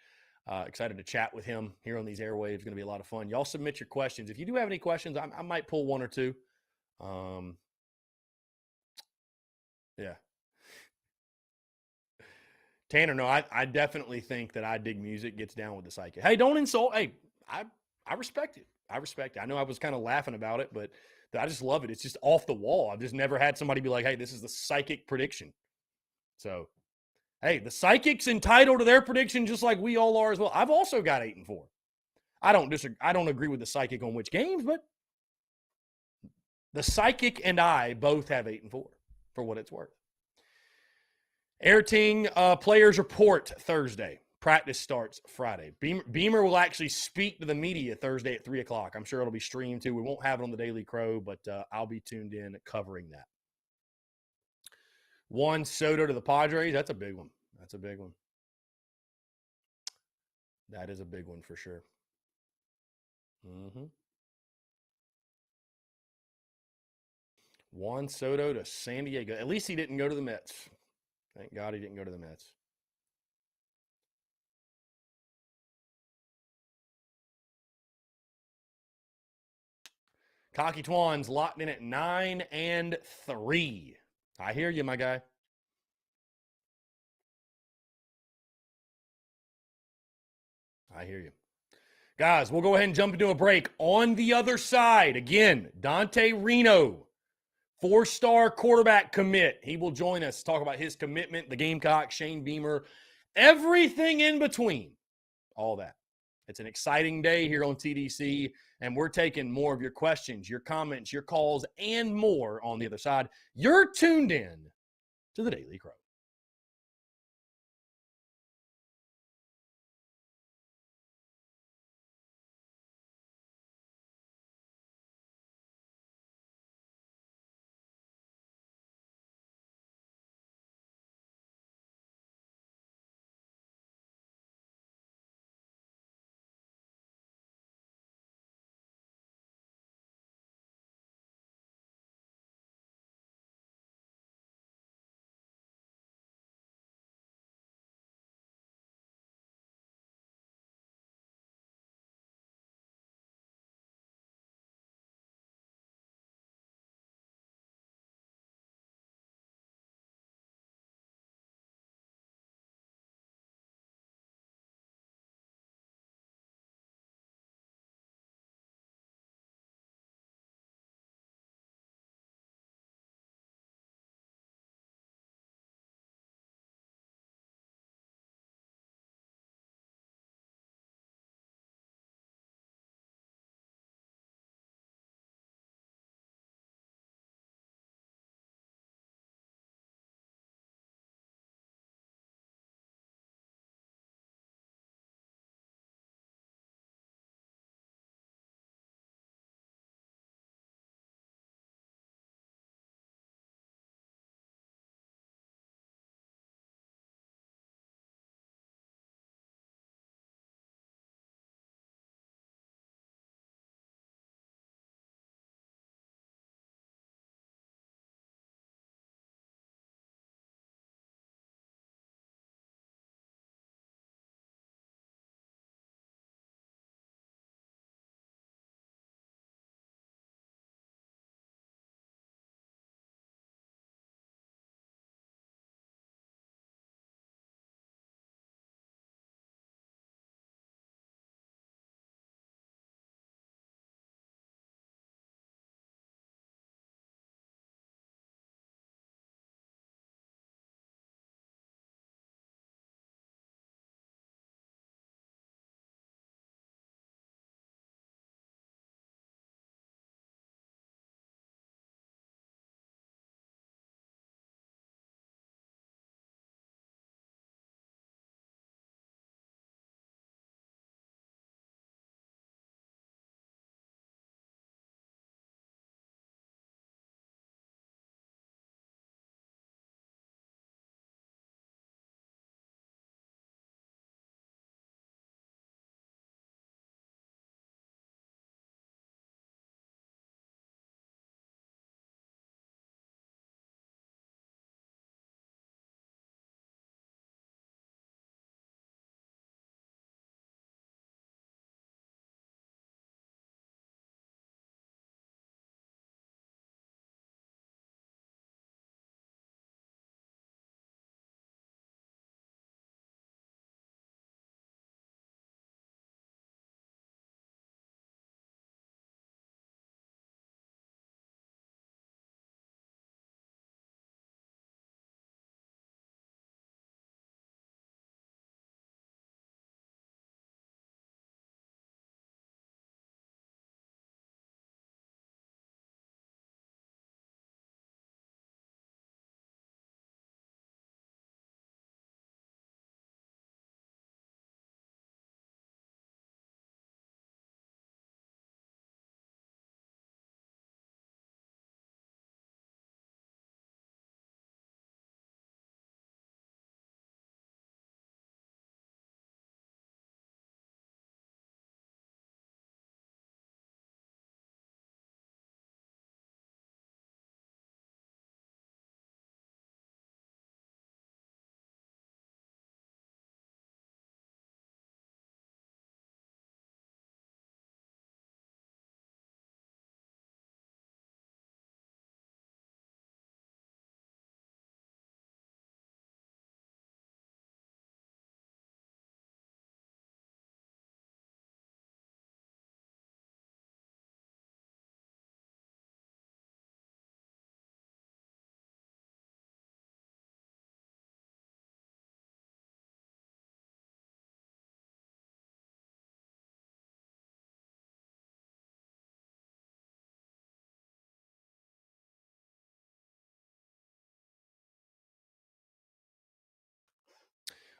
Excited to chat with him here on these airwaves. Going to be a lot of fun. Y'all submit your questions. If you do have any questions, I might pull one or two. Yeah. Tanner, no, I definitely think that I Dig Music gets down with the psychic. Hey, don't insult. Hey, I respect it. I respect it. I know I was kind of laughing about it, but I just love it. It's just off the wall. I've just never had somebody be like, hey, this is the psychic prediction. So, hey, the psychic's entitled to their prediction just like we all are as well. I've also got 8-4. I don't disagree. I don't agree with the psychic on which games, but the psychic and I both have 8-4 for what it's worth. Airting players report Thursday. Practice starts Friday. Beamer will actually speak to the media Thursday at 3 o'clock. I'm sure it'll be streamed too. We won't have it on the Daily Crow, but I'll be tuned in covering that. Juan Soto to the Padres. That's a big one. That's a big one. That is a big one for sure. Juan Soto to San Diego. At least he didn't go to the Mets. Thank God he didn't go to the Mets. Cocky Twan's locked in at 9-3. I hear you, my guy. I hear you. Guys, we'll go ahead and jump into a break. On the other side, again, Dante Reno, 4-star quarterback commit. He will join us, talk about his commitment, the Gamecock, Shane Beamer, everything in between, all that. It's an exciting day here on TDC, and we're taking more of your questions, your comments, your calls, and more on the other side. You're tuned in to the Daily Crow.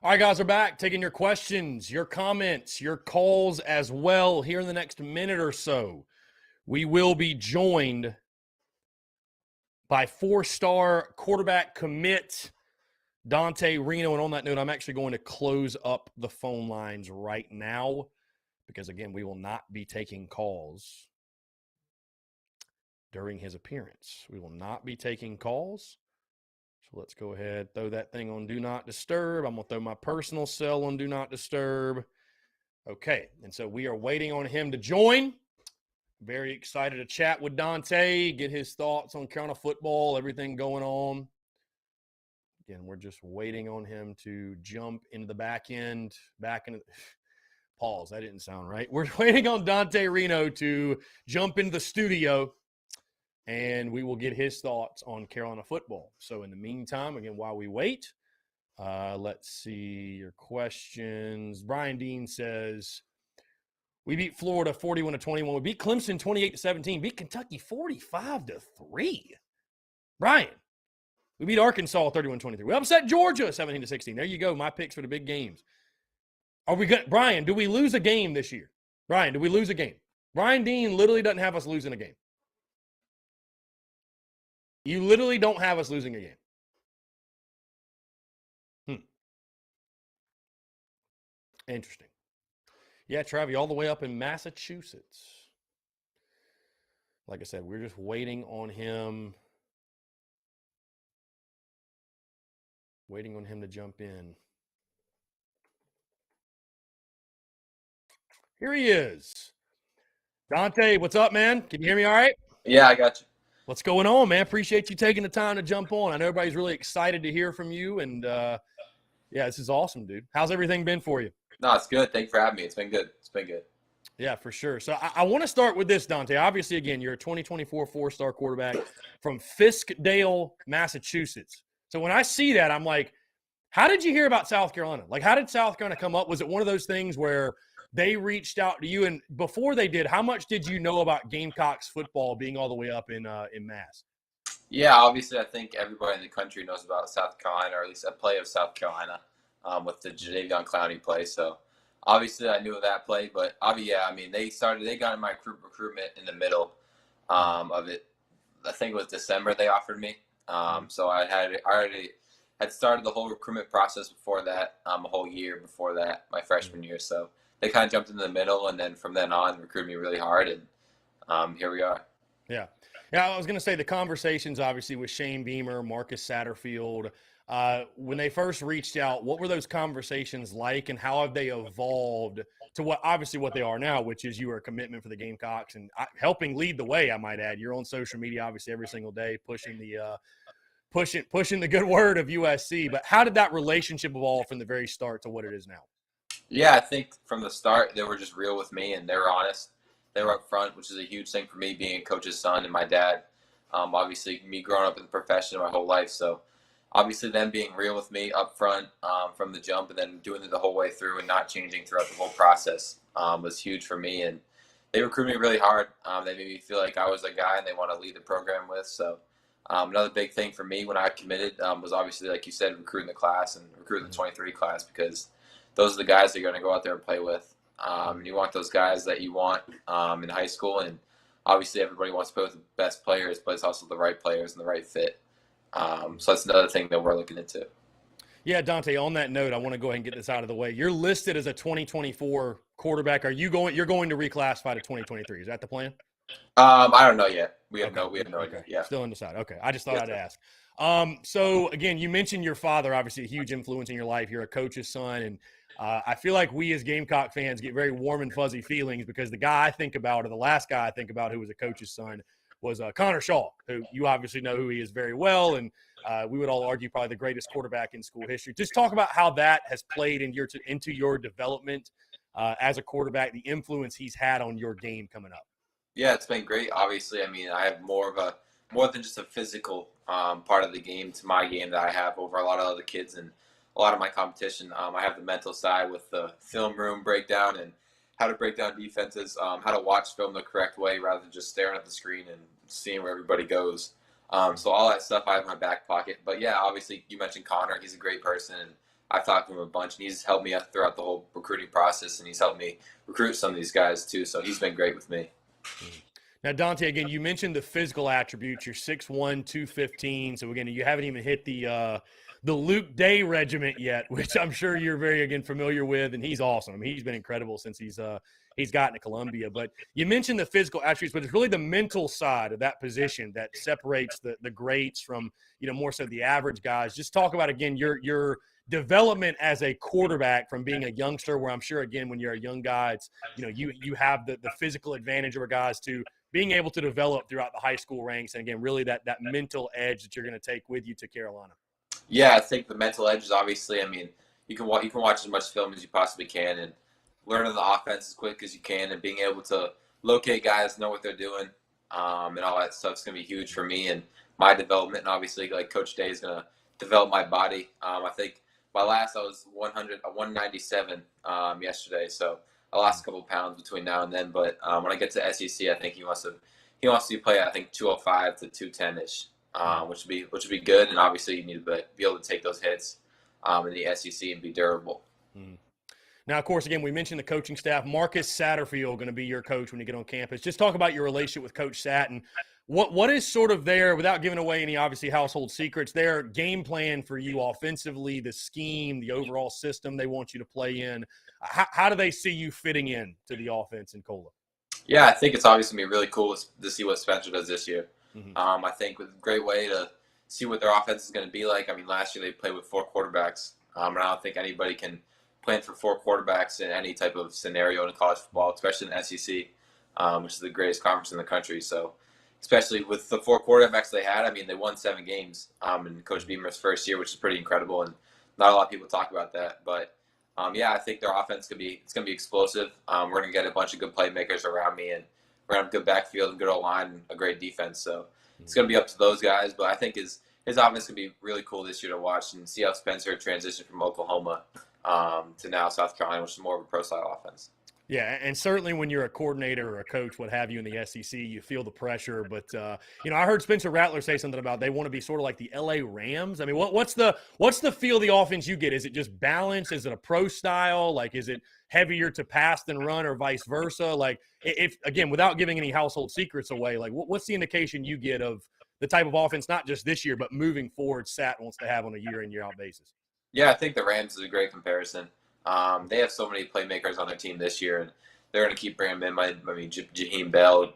All right, guys, we're back taking your questions, your comments, your calls as well here in the next minute or so. We will be joined by 4-star quarterback commit Dante Reno. And on that note, I'm actually going to close up the phone lines right now because, again, we will not be taking calls during his appearance. We will not be taking calls. So let's go ahead, throw that thing on Do Not Disturb. I'm going to throw my personal cell on Do Not Disturb. Okay, and so we are waiting on him to join. Very excited to chat with Dante, get his thoughts on Carolina football, everything going on. Again, we're just waiting on him to jump into the back end, pause, that didn't sound right. We're waiting on Dante Reno to jump into the studio, and we will get his thoughts on Carolina football. So in the meantime, again, while we wait, let's see your questions. Brian Dean says, we beat Florida 41-21. We beat Clemson 28-17. Beat Kentucky 45-3. Brian, we beat Arkansas 31-23. We upset Georgia 17-16. There you go. My picks for the big games. Are we good? Brian, do we lose a game this year? Brian, do we lose a game? Brian Dean literally doesn't have us losing a game. You literally don't have us losing a game. Interesting. Yeah, Travi, all the way up in Massachusetts. Like I said, we're just waiting on him. Waiting on him to jump in. Here he is. Dante, what's up, man? Can you hear me all right? Yeah, I got you. What's going on, man? Appreciate you taking the time to jump on. I know everybody's really excited to hear from you, and yeah, this is awesome, dude. How's everything been for you? No, it's good. Thank you for having me. It's been good. It's been good. Yeah, for sure. So I want to start with this, Dante. Obviously, again, you're a 2024 4-star quarterback from Fiskdale, Massachusetts. So when I see that, I'm like, how did you hear about South Carolina? Like, how did South Carolina come up? Was it one of those things where they reached out to you? And before they did, how much did you know about Gamecocks football being all the way up in Mass? Yeah, obviously, I think everybody in the country knows about South Carolina, or at least a play of South Carolina with the Jadeveon Clowney play. So obviously, I knew of that play. But yeah, I mean, they got in my recruitment in the middle of it. I think it was December they offered me. So I already had started the whole recruitment process before that, a whole year before that, my freshman year. So they kind of jumped into the middle, and then from then on, recruited me really hard, and here we are. Yeah. Yeah, I was going to say the conversations, obviously, with Shane Beamer, Marcus Satterfield, when they first reached out, what were those conversations like, and how have they evolved to what they are now, which is you are a commitment for the Gamecocks and helping lead the way, I might add. You're on social media, obviously, every single day, pushing the good word of USC. But how did that relationship evolve from the very start to what it is now? Yeah, I think from the start, they were just real with me, and they were honest. They were up front, which is a huge thing for me being a coach's son and my dad. Obviously, me growing up in the profession my whole life. So obviously them being real with me up front from the jump, and then doing it the whole way through and not changing throughout the whole process was huge for me. And they recruited me really hard. They made me feel like I was a guy and they want to lead the program with. So another big thing for me when I committed was obviously, like you said, recruiting the class and recruiting the 23 class, because those are the guys that you're going to go out there and play with. And you want those guys that you want in high school. And obviously everybody wants to play with the best players, but it's also the right players and the right fit. So that's another thing that we're looking into. Yeah, Dante, on that note, I want to go ahead and get this out of the way. You're listed as a 2024 quarterback. You're going to reclassify to 2023. Is that the plan? I don't know yet. We have no idea. Yeah. Still undecided. Okay. I just thought I'd ask. So again, you mentioned your father, obviously a huge influence in your life. You're a coach's son, and I feel like we as Gamecock fans get very warm and fuzzy feelings because the guy I think about, or the last guy I think about who was a coach's son, was Connor Shaw, who you obviously know who he is very well, and we would all argue probably the greatest quarterback in school history. Just talk about how that has played into your development as a quarterback, the influence he's had on your game coming up. Yeah, it's been great. Obviously, I mean, I have more than just a physical part of the game to my game that I have over a lot of other kids and a lot of my competition. I have the mental side with the film room breakdown and how to break down defenses, how to watch film the correct way rather than just staring at the screen and seeing where everybody goes. So all that stuff I have in my back pocket. But yeah, obviously you mentioned Connor. He's a great person, and I've talked to him a bunch, and he's helped me throughout the whole recruiting process, and he's helped me recruit some of these guys too. So he's been great with me. Now, Dante, again, you mentioned the physical attributes. You're 6'1", 215. So again, you haven't even hit the Luke Day regiment yet, which I'm sure you're very again familiar with, and he's awesome. I mean, he's been incredible since he's gotten to Columbia. But you mentioned the physical attributes, but it's really the mental side of that position that separates the greats from more so the average guys. Just talk about again your development as a quarterback from being a youngster, where I'm sure again when you're a young guy, it's you have the physical advantage over guys to being able to develop throughout the high school ranks, and again really that mental edge that you're going to take with you to Carolina. Yeah, I think the mental edge is obviously. I mean, you can watch as much film as you possibly can and learning the offense as quick as you can, and being able to locate guys, know what they're doing, and all that stuff is going to be huge for me and my development. And obviously, like Coach Day is going to develop my body. I think my last I was 197 yesterday, so I lost a couple pounds between now and then. But when I get to SEC, I think he wants to play I think 205 to 210 ish, which would be good. And obviously, you need to be able to take those hits in the SEC and be durable. Mm. Now, of course, again, we mentioned the coaching staff. Marcus Satterfield going to be your coach when you get on campus. Just talk about your relationship with Coach Sat and what is sort of there, without giving away any obviously household secrets, their game plan for you offensively, the scheme, the overall system they want you to play in. How do they see you fitting in to the offense in Cola? Yeah, I think it's obviously going to be really cool to see what Spencer does this year. Mm-hmm. I think with a great way to see what their offense is going to be like. I mean, last year they played with 4 quarterbacks, and I don't think anybody can plan for 4 quarterbacks in any type of scenario in college football, especially in the SEC, which is the greatest conference in the country. So especially with the 4 quarterbacks they had, I mean, they won 7 games in Coach Beamer's first year, which is pretty incredible, and not a lot of people talk about that. But, yeah, I think their offense it's going to be explosive. We're going to get a bunch of good playmakers around me, and we're going to have a good backfield and good O-line and a great defense. So it's going to be up to those guys. But I think his offense could be really cool this year to watch and see how Spencer transitioned from Oklahoma to now South Carolina, which is more of a pro-style offense. Yeah, and certainly when you're a coordinator or a coach, what have you, in the SEC, you feel the pressure. But, I heard Spencer Rattler say something about they want to be sort of like the LA Rams. I mean, what's the feel of the offense you get? Is it just balance? Is it a pro style? Like, is it heavier to pass than run or vice versa? Like, if again, without giving any household secrets away, like what's the indication you get of the type of offense, not just this year, but moving forward, Sat wants to have on a year in, year out basis? Yeah, I think the Rams is a great comparison. They have so many playmakers on their team this year, and they're going to keep bringing them in. I mean, Jaheim Bell,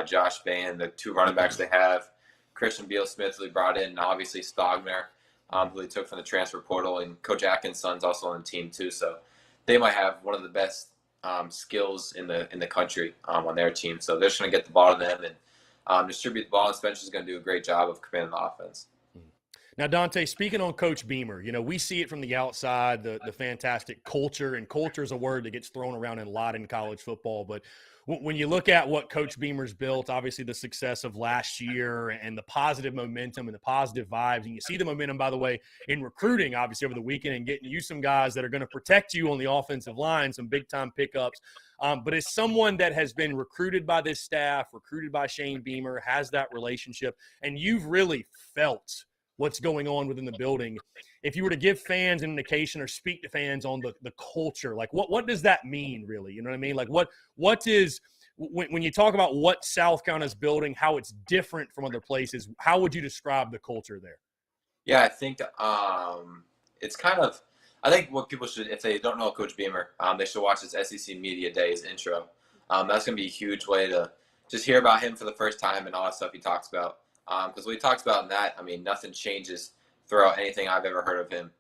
Josh Van, the 2 running backs they have, Christian Beal-Smith, who they brought in, and obviously Stogner, who they took from the transfer portal, and Coach Atkins' son's also on the team too. So they might have one of the best skills in the country on their team. So they're just going to get the ball to them and distribute the ball, and Spencer's going to do a great job of commanding the offense. Now, Dante, speaking on Coach Beamer, we see it from the outside, the fantastic culture, and culture is a word that gets thrown around a lot in college football. But when you look at what Coach Beamer's built, obviously the success of last year and the positive momentum and the positive vibes, and you see the momentum, by the way, in recruiting, obviously, over the weekend and getting you some guys that are going to protect you on the offensive line, some big-time pickups. But as someone that has been recruited by this staff, recruited by Shane Beamer, has that relationship, and you've really felt what's going on within the building. If you were to give fans an indication or speak to fans on the culture, like what does that mean really? You know what I mean? Like what is, when you talk about what South Carolina's building, how it's different from other places, how would you describe the culture there? Yeah, I think it's kind of, I think what people should, if they don't know Coach Beamer, they should watch his SEC Media Days intro. That's going to be a huge way to just hear about him for the first time and all that stuff he talks about. Because what he talks about in that, I mean, nothing changes throughout anything I've ever heard of him.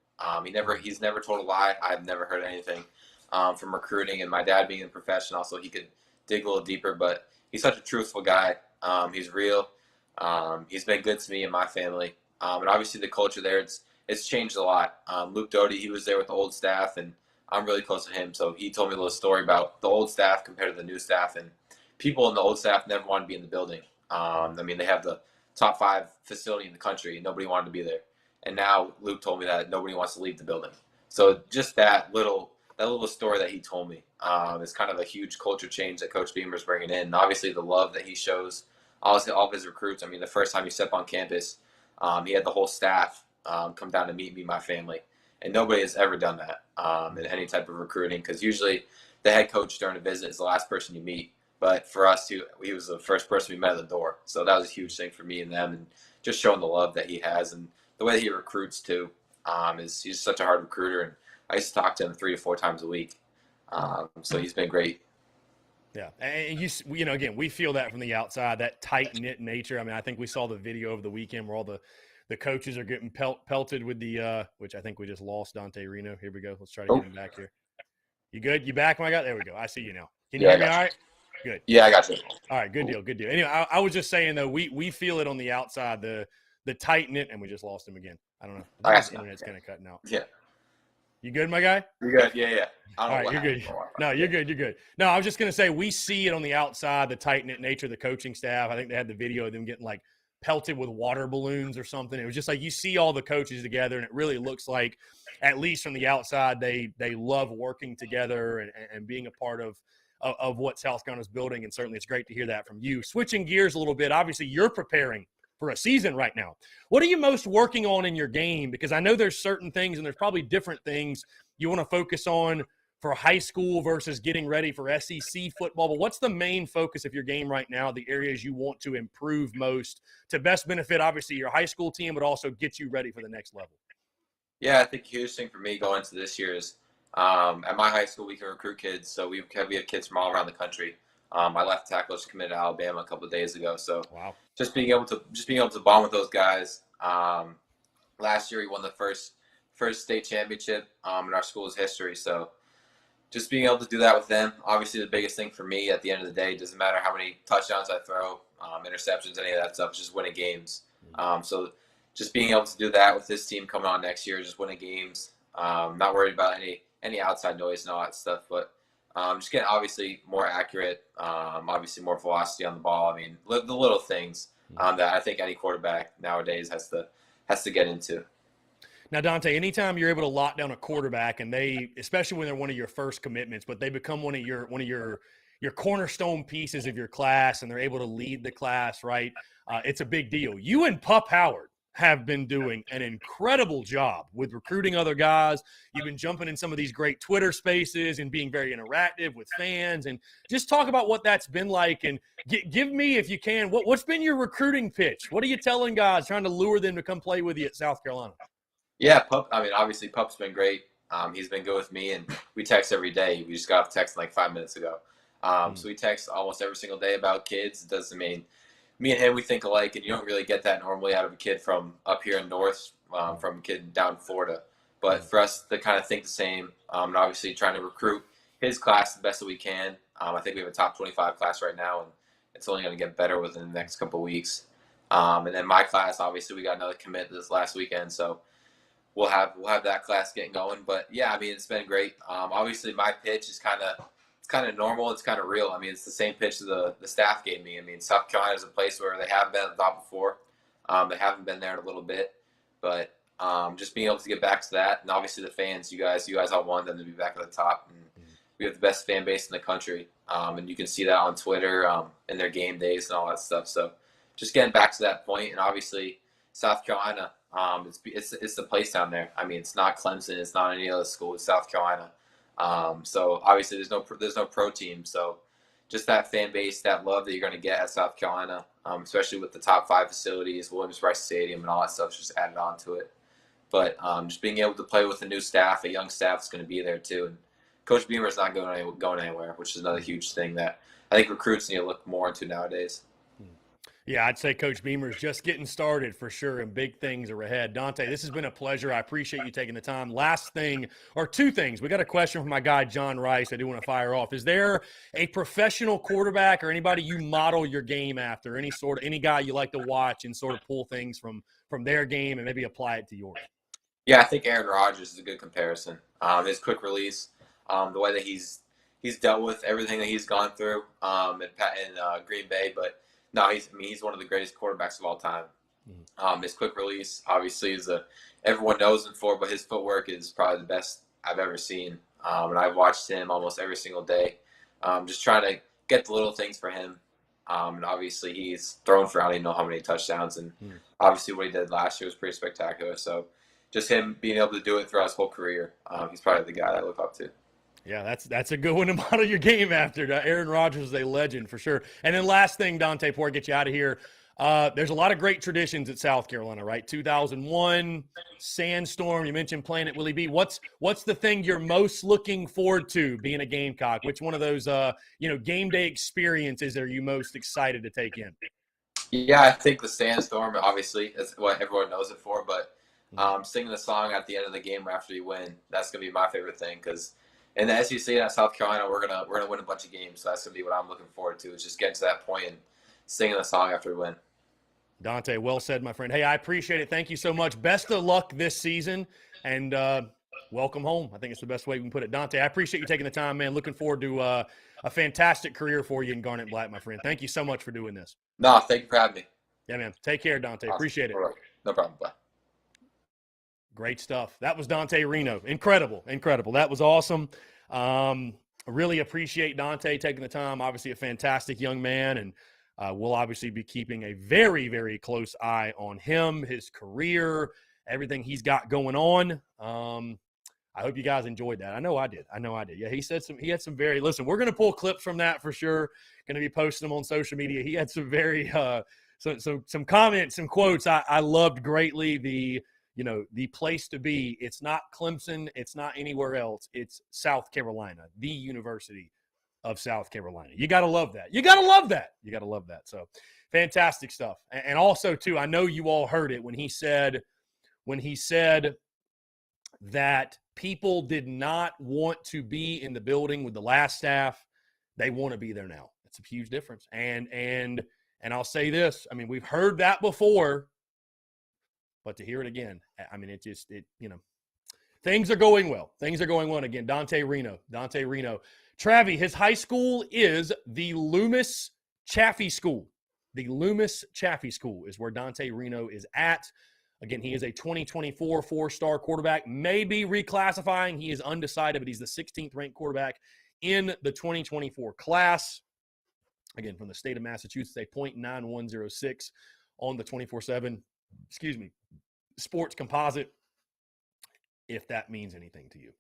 He's never told a lie. I've never heard anything from recruiting, and my dad being a professional, so he could dig a little deeper. But he's such a truthful guy. He's real. He's been good to me and my family. And obviously the culture there, it's changed a lot. Luke Doty, he was there with the old staff, and I'm really close to him. So he told me a little story about the old staff compared to the new staff, and people in the old staff never wanted to be in the building. They have the top 5 facility in the country, and nobody wanted to be there. And now Luke told me that nobody wants to leave the building. So just that little story that he told me is kind of a huge culture change that Coach Beamer's bringing in. And obviously the love that he shows all of his recruits. I mean, the first time he stepped on campus, he had the whole staff come down to meet me, my family. and nobody has ever done that in any type of recruiting, because usually the head coach during a visit is the last person you meet. But for us, he was the first person we met at the door. So that was a huge thing for me and them, and just showing the love that he has and the way that he recruits too. He's such a hard recruiter, and I used to talk to him 3 to 4 times a week. So he's been great. Yeah, and you know, again, we feel that from the outside, that tight-knit nature. I mean, I think we saw the video over the weekend where all the coaches are getting pelted with the which I think we just lost Dante Reno. Here we go. Let's try to get him back here. You good? You back, my guy? There we go. I see you now. Can you hear me all right? Good. Yeah, I got you. All right, good deal, good deal. Anyway, I was just saying, though, we feel it on the outside, the tight-knit, and we just lost him again. I don't know. I think the internet's kind of cutting out. Yeah. You good, my guy? You're good. Yeah. All right, you're good. No, you're good. You're good. No, I was just going to say, we see it on the outside, the tight-knit nature of the coaching staff. I think they had the video of them getting, like, pelted with water balloons or something. It was just like you see all the coaches together, and it really looks like, at least from the outside, they love working together and being a part of what South Carolina's building, and certainly it's great to hear that from you. Switching gears a little bit, obviously you're preparing for a season right now. What are you most working on in your game? Because I know there's certain things, and there's probably different things you want to focus on for high school versus getting ready for SEC football. But what's the main focus of your game right now, the areas you want to improve most to best benefit, obviously, your high school team, but also get you ready for the next level? Yeah, I think a huge thing for me going into this year is at my high school, we can recruit kids. So we have kids from all around the country. My left tackle just committed to Alabama a couple of days ago. So wow. just being able to bond with those guys. Last year, we won the first state championship in our school's history. So just being able to do that with them, obviously the biggest thing for me at the end of the day, doesn't matter how many touchdowns I throw, interceptions, any of that stuff, just winning games. So just being able to do that with this team coming on next year, just winning games, not worried about any outside noise and all that stuff, but just getting obviously more accurate, obviously more velocity on the ball. I mean, the little things that I think any quarterback nowadays has to get into. Now, Dante, anytime you're able to lock down a quarterback, and they, especially when they're one of your first commitments, but they become one of your cornerstone pieces of your class, and they're able to lead the class, right? It's a big deal. You and Pup Howard have been doing an incredible job with recruiting other guys. You've been jumping in some of these great Twitter spaces and being very interactive with fans, and just talk about what that's been like, and give me, if you can, what's been your recruiting pitch? What are you telling guys, trying to lure them to come play with you at South Carolina? Yeah, Pup. I mean, obviously, Pup's been great. He's been good with me, and we text every day. We just got off text like 5 minutes ago. So we text almost every single day about kids. It doesn't mean me and him, we think alike, and you don't really get that normally out of a kid from up here in North, from a kid down in Florida. But for us to kind of think the same, and obviously trying to recruit his class the best that we can. I think we have a top 25 class right now, and it's only going to get better within the next couple of weeks. And then my class, obviously, we got another commit this last weekend, so we'll have that class getting going. But yeah, I mean, it's been great. Obviously, my pitch is kind of normal. It's kind of real. I mean, it's the same pitch that the staff gave me. I mean, South Carolina is a place where they haven't been at the top before. They haven't been there in a little bit, but just being able to get back to that, and obviously the fans, you guys all want them to be back at the top. And we have the best fan base in the country, and you can see that on Twitter in their game days and all that stuff. So just getting back to that point, and obviously South Carolina. It's the place down there. I mean, it's not Clemson. It's not any other school. It's South Carolina. So obviously there's no pro team. So just that fan base, that love that you're going to get at South Carolina, especially with the top 5 facilities, Williams-Brice Stadium, and all that stuff, just added on to it. But just being able to play with a new staff, a young staff that's going to be there too. And Coach Beamer is not going anywhere, which is another huge thing that I think recruits need to look more into nowadays. Yeah, I'd say Coach Beamer's just getting started for sure, and big things are ahead. Dante, this has been a pleasure. I appreciate you taking the time. Last thing, or 2 things. We got a question from my guy, John Rice. I do want to fire off. Is there a professional quarterback or anybody you model your game after, any guy you like to watch and sort of pull things from their game and maybe apply it to yours? Yeah, I think Aaron Rodgers is a good comparison. His quick release, the way that he's dealt with everything that he's gone through in Green Bay, but no, he's one of the greatest quarterbacks of all time. His quick release, obviously, everyone knows him for, but his footwork is probably the best I've ever seen. And I've watched him almost every single day, just trying to get the little things for him. And obviously, he's thrown for I don't even know how many touchdowns. And obviously, what he did last year was pretty spectacular. So just him being able to do it throughout his whole career. He's probably the guy that I look up to. Yeah, that's a good one to model your game after. Aaron Rodgers is a legend for sure. And then last thing, Dante, before I get you out of here, there's a lot of great traditions at South Carolina, right? 2001 Sandstorm. You mentioned playing at Willie B. What's the thing you're most looking forward to being a Gamecock? Which one of those game day experiences are you most excited to take in? Yeah, I think the Sandstorm, obviously, is what everyone knows it for. But singing the song at the end of the game after you win, that's gonna be my favorite thing because in the SEC at South Carolina, we're gonna win a bunch of games. So that's gonna be what I'm looking forward to. Is just getting to that point and singing the song after we win. Dante, well said, my friend. Hey, I appreciate it. Thank you so much. Best of luck this season, and welcome home. I think it's the best way we can put it. Dante, I appreciate you taking the time, man. Looking forward to a fantastic career for you in Garnet Black, my friend. Thank you so much for doing this. No, thank you for having me. Yeah, man. Take care, Dante. Awesome. Appreciate it. Right. No problem. Bye. Great stuff. That was Dante Reno. Incredible. That was awesome. I really appreciate Dante taking the time. Obviously a fantastic young man, and we'll obviously be keeping a very, very close eye on him, his career, everything he's got going on. I hope you guys enjoyed that. I know I did. Yeah, he had some very, listen, we're going to pull clips from that for sure. Going to be posting them on social media. He had some very, some comments, some quotes I loved greatly. The place to be, it's not Clemson, it's not anywhere else. It's South Carolina, the University of South Carolina. You got to love that. So fantastic stuff. And also too, I know you all heard it when he said that people did not want to be in the building with the last staff. They want to be there now. It's a huge difference. And I'll say this, I mean, we've heard that before, but to hear it again, I mean, things are going well. And again, Dante Reno. Travie, his high school is the Loomis Chaffee School. The Loomis Chaffee School is where Dante Reno is at. Again, he is a 2024 four-star quarterback, maybe reclassifying. He is undecided, but he's the 16th ranked quarterback in the 2024 class. Again, from the state of Massachusetts, a .9106 on the 24/7, sports composite, if that means anything to you.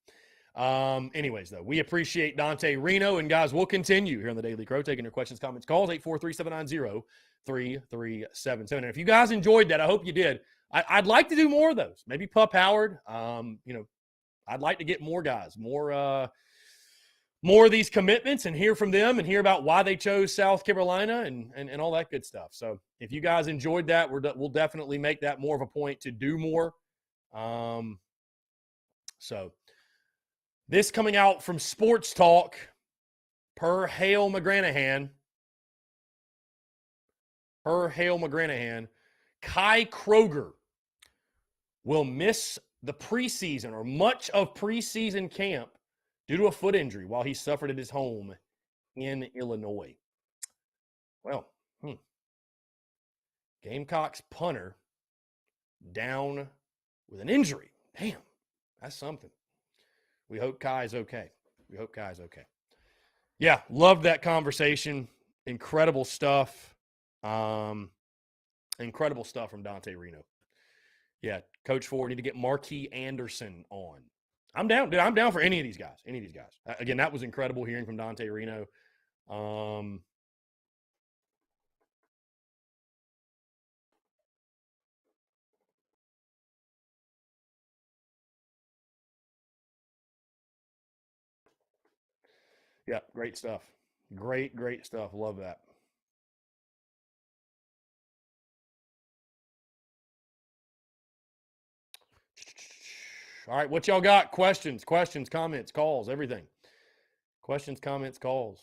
Anyways, though, we appreciate Dante Reno. And, guys, we'll continue here on the Daily Crow, taking your questions, comments, calls, 843-790-3377. And if you guys enjoyed that, I hope you did. I'd like to do more of those. Maybe Pup Howard. I'd like to get more guys, more of these commitments and hear from them and hear about why they chose South Carolina and all that good stuff. So if you guys enjoyed that, we'll definitely make that more of a point to do more. So this coming out from Sports Talk per Hale McGranahan, Kai Kroger will miss the preseason or much of preseason camp due to a foot injury while he suffered at his home in Illinois. Well, Gamecocks punter down with an injury. Damn, that's something. We hope Kai's okay. Yeah, loved that conversation. Incredible stuff. Incredible stuff from Dante Reno. Yeah, Coach Ford, need to get Marquis Anderson on. I'm down, dude. I'm down for any of these guys. Again, that was incredible hearing from Dante Reno. Yeah, great stuff. Great stuff. Love that. All right, what y'all got? Questions, comments, calls, everything. Questions, comments, calls.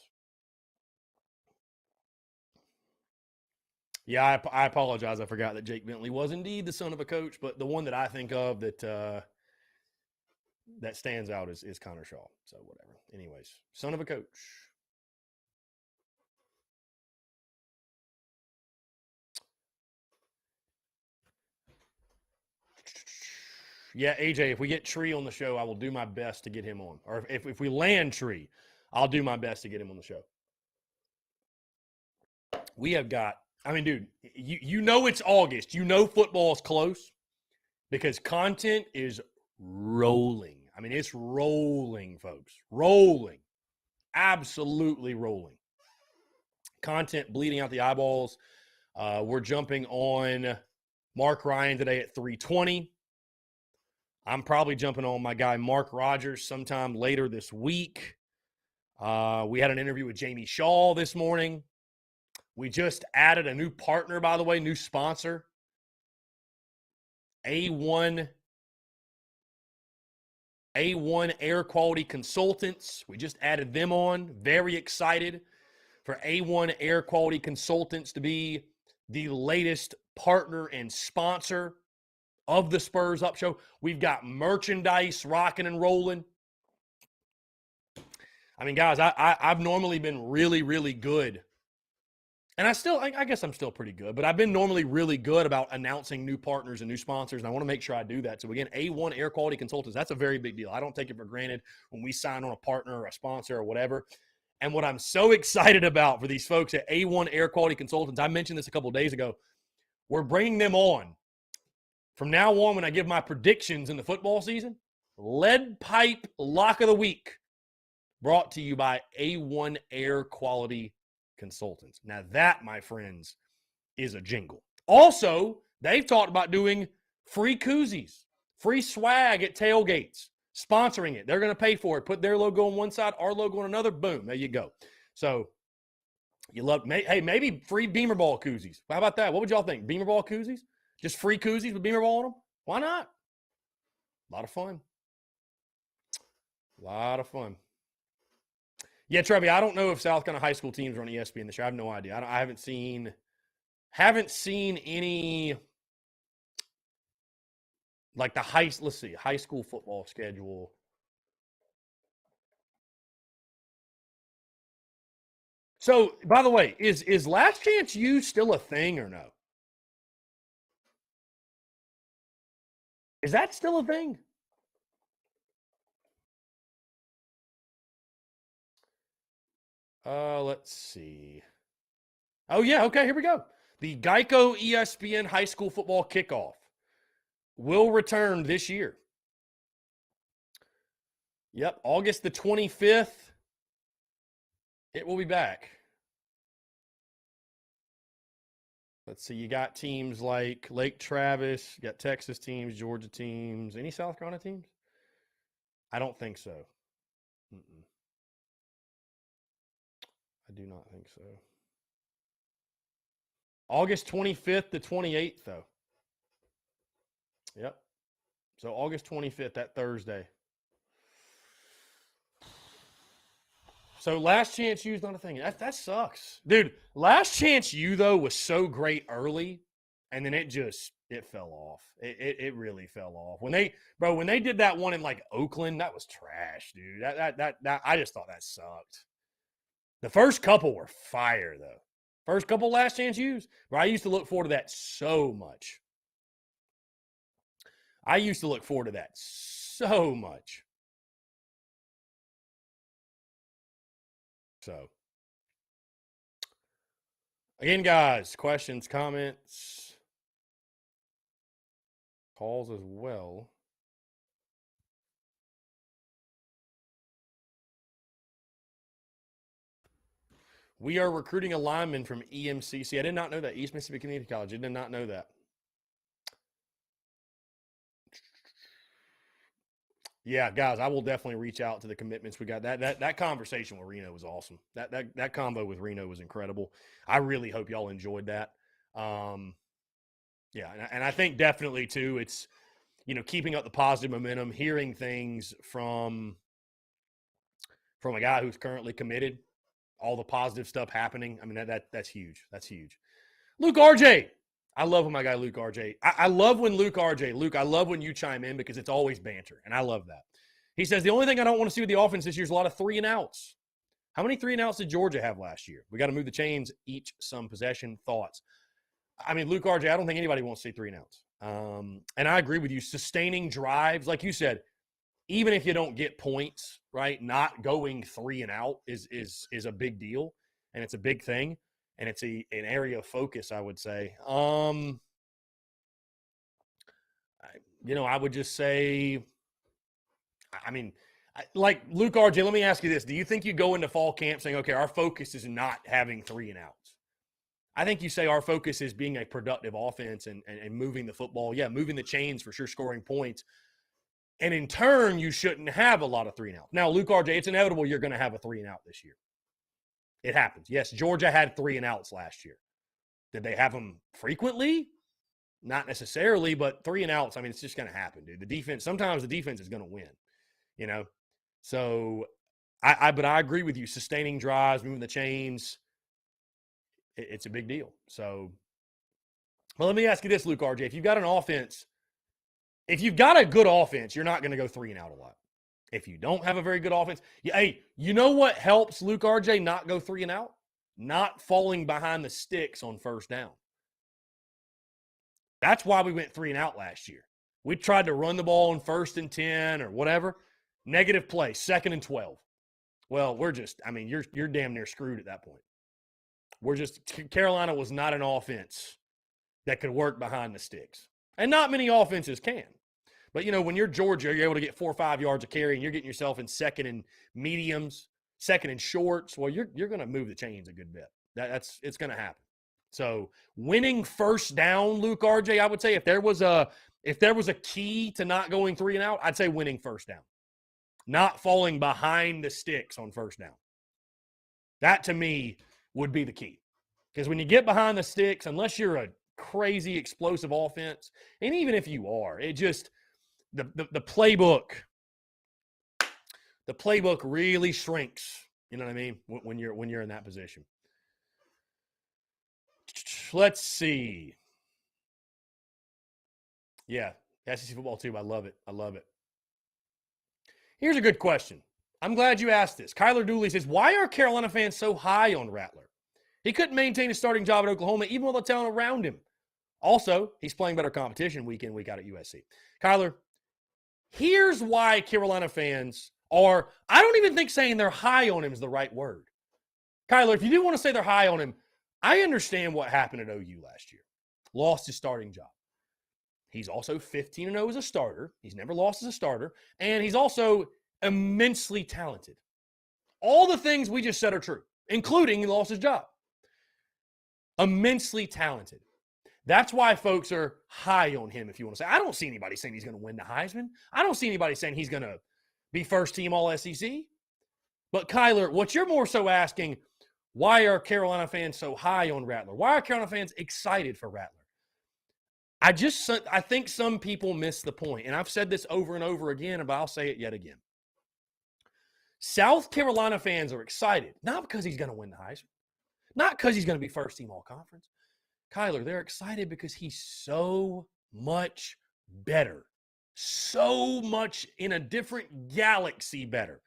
Yeah, I apologize. I forgot that Jake Bentley was indeed the son of a coach, but the one that I think of that stands out is Connor Shaw. So whatever. Anyways, son of a coach. Yeah, AJ, if we get Tree on the show, I will do my best to get him on. Or if we land Tree, I'll do my best to get him on the show. We have got, I mean, dude, you know it's August. You know football's close. because content is rolling. I mean, it's rolling, folks. Rolling. Absolutely rolling. Content bleeding out the eyeballs. We're jumping on Mark Ryan today at 3:20. I'm probably jumping on my guy Mark Rogers sometime later this week. We had an interview with Jamie Shaw this morning. We just added a new partner, by the way, new sponsor. A1 Air Quality Consultants. We just added them on. Very excited for A1 Air Quality Consultants to be the latest partner and sponsor of the Spurs Up Show. We've got merchandise rocking and rolling. I mean, guys, I've normally been really, really good. And I guess I'm still pretty good, but I've been normally really good about announcing new partners and new sponsors, and I want to make sure I do that. So again, A1 Air Quality Consultants, that's a very big deal. I don't take it for granted when we sign on a partner or a sponsor or whatever. And what I'm so excited about for these folks at A1 Air Quality Consultants, I mentioned this a couple of days ago, we're bringing them on. From now on, when I give my predictions in the football season, Lead Pipe Lock of the Week, brought to you by A1 Air Quality Consultants. Now that, my friends, is a jingle. Also, they've talked about doing free koozies, free swag at tailgates, sponsoring it. They're going to pay for it. Put their logo on one side, our logo on another. Boom, there you go. So you love, hey, maybe free Beamer Ball koozies. How about that? What would y'all think? Beamer Ball koozies? Just free koozies with Beamer Ball on them? Why not? A lot of fun. A lot of fun. Yeah, Trevi, I don't know if South Carolina high school teams are on ESPN this year. I have no idea. I haven't seen any, like the high school football schedule. So, by the way, is Last Chance U still a thing or no? Is that still a thing? Let's see. Oh, yeah. Okay, here we go. The Geico ESPN high school football kickoff will return this year. Yep, August the 25th. It will be back. Let's see. You got teams like Lake Travis. You got Texas teams, Georgia teams. Any South Carolina teams? I don't think so. I do not think so. August 25th to 28th, though. Yep. So August 25th, that Thursday. So Last Chance U's not a thing. That sucks. Dude, Last Chance U, though, was so great early, and then it fell off. It really fell off. When they did that one in, like, Oakland, that was trash, dude. That I just thought that sucked. The first couple were fire, though. First couple Last Chance U's. But I used to look forward to that so much. So, again, guys, questions, comments, calls as well. We are recruiting a lineman from EMCC. I did not know that. East Mississippi Community College. I did not know that. Yeah, guys, I will definitely reach out to the commitments we got. That conversation with Reno was awesome. That combo with Reno was incredible. I really hope y'all enjoyed that. Yeah, and I think definitely too, it's, keeping up the positive momentum, hearing things from a guy who's currently committed, all the positive stuff happening. I mean, that's huge. That's huge. Luke RJ. I love when my guy Luke RJ. I love when Luke, I love when you chime in because it's always banter, and I love that. He says, the only thing I don't want to see with the offense this year is a lot of 3-and-outs. How many 3-and-outs did Georgia have last year? We got to move the chains, each some possession. Thoughts? I mean, Luke RJ, I don't think anybody wants to see 3-and-outs. And I agree with you. Sustaining drives, like you said, even if you don't get points, right, not going 3-and-out is a big deal, and it's a big thing. And it's an area of focus, I would say. I would just say, like Luke RJ, let me ask you this. Do you think you go into fall camp saying, okay, our focus is not having 3 and outs? I think you say our focus is being a productive offense and moving the football. Yeah, moving the chains for sure, scoring points. And in turn, you shouldn't have a lot of 3 and outs. Now, Luke RJ, it's inevitable you're going to have a 3 and out this year. It happens. Yes, Georgia had 3 and outs last year. Did they have them frequently? Not necessarily, but 3 and outs, it's just going to happen, dude. The defense, sometimes the defense is going to win, So, but I agree with you. Sustaining drives, moving the chains, it's a big deal. So, well, let me ask you this, Luke RJ. If you've got a good offense, you're not going to go 3 and out a lot. If you don't have a very good offense, hey, you know what helps Luke RJ not go 3 and out? Not falling behind the sticks on first down. That's why we went 3 and out last year. We tried to run the ball on 1st and 10 or whatever. Negative play, 2nd and 12. Well, you're damn near screwed at that point. Carolina was not an offense that could work behind the sticks. And not many offenses can. But, when you're Georgia, you're able to get 4 or 5 yards of carry and you're getting yourself in 2nd and mediums, 2nd and shorts. Well, you're going to move the chains a good bit. It's going to happen. So winning first down, Luke RJ, I would say if there was a key to not going 3 and out, I'd say winning first down. Not falling behind the sticks on first down. That to me would be the key. Because when you get behind the sticks, unless you're a crazy explosive offense, and even if you are, it just the playbook really shrinks. You know what I mean? When you're in that position. Let's see. Yeah, SEC football too. I love it. Here's a good question. I'm glad you asked this. Kyler Dooley says, why are Carolina fans so high on Rattler? He couldn't maintain his starting job at Oklahoma, even with the talent around him. Also, he's playing better competition week in, week out at USC. Kyler, here's why Carolina fans are, I don't even think saying they're high on him is the right word. Kyler, if you do want to say they're high on him, I understand what happened at OU last year. Lost his starting job. He's also 15-0 as a starter. He's never lost as a starter. And he's also immensely talented. All the things we just said are true, including he lost his job. Immensely talented. That's why folks are high on him, if you want to say. I don't see anybody saying he's going to win the Heisman. I don't see anybody saying he's going to be first team All-SEC. But Kyler, what you're more so asking, why are Carolina fans so high on Rattler? Why are Carolina fans excited for Rattler? I think some people miss the point, and I've said this over and over again, but I'll say it yet again. South Carolina fans are excited, not because he's going to win the Heisman, not because he's going to be first team All-Conference. Kyler, they're excited because he's so much better, so much in a different galaxy better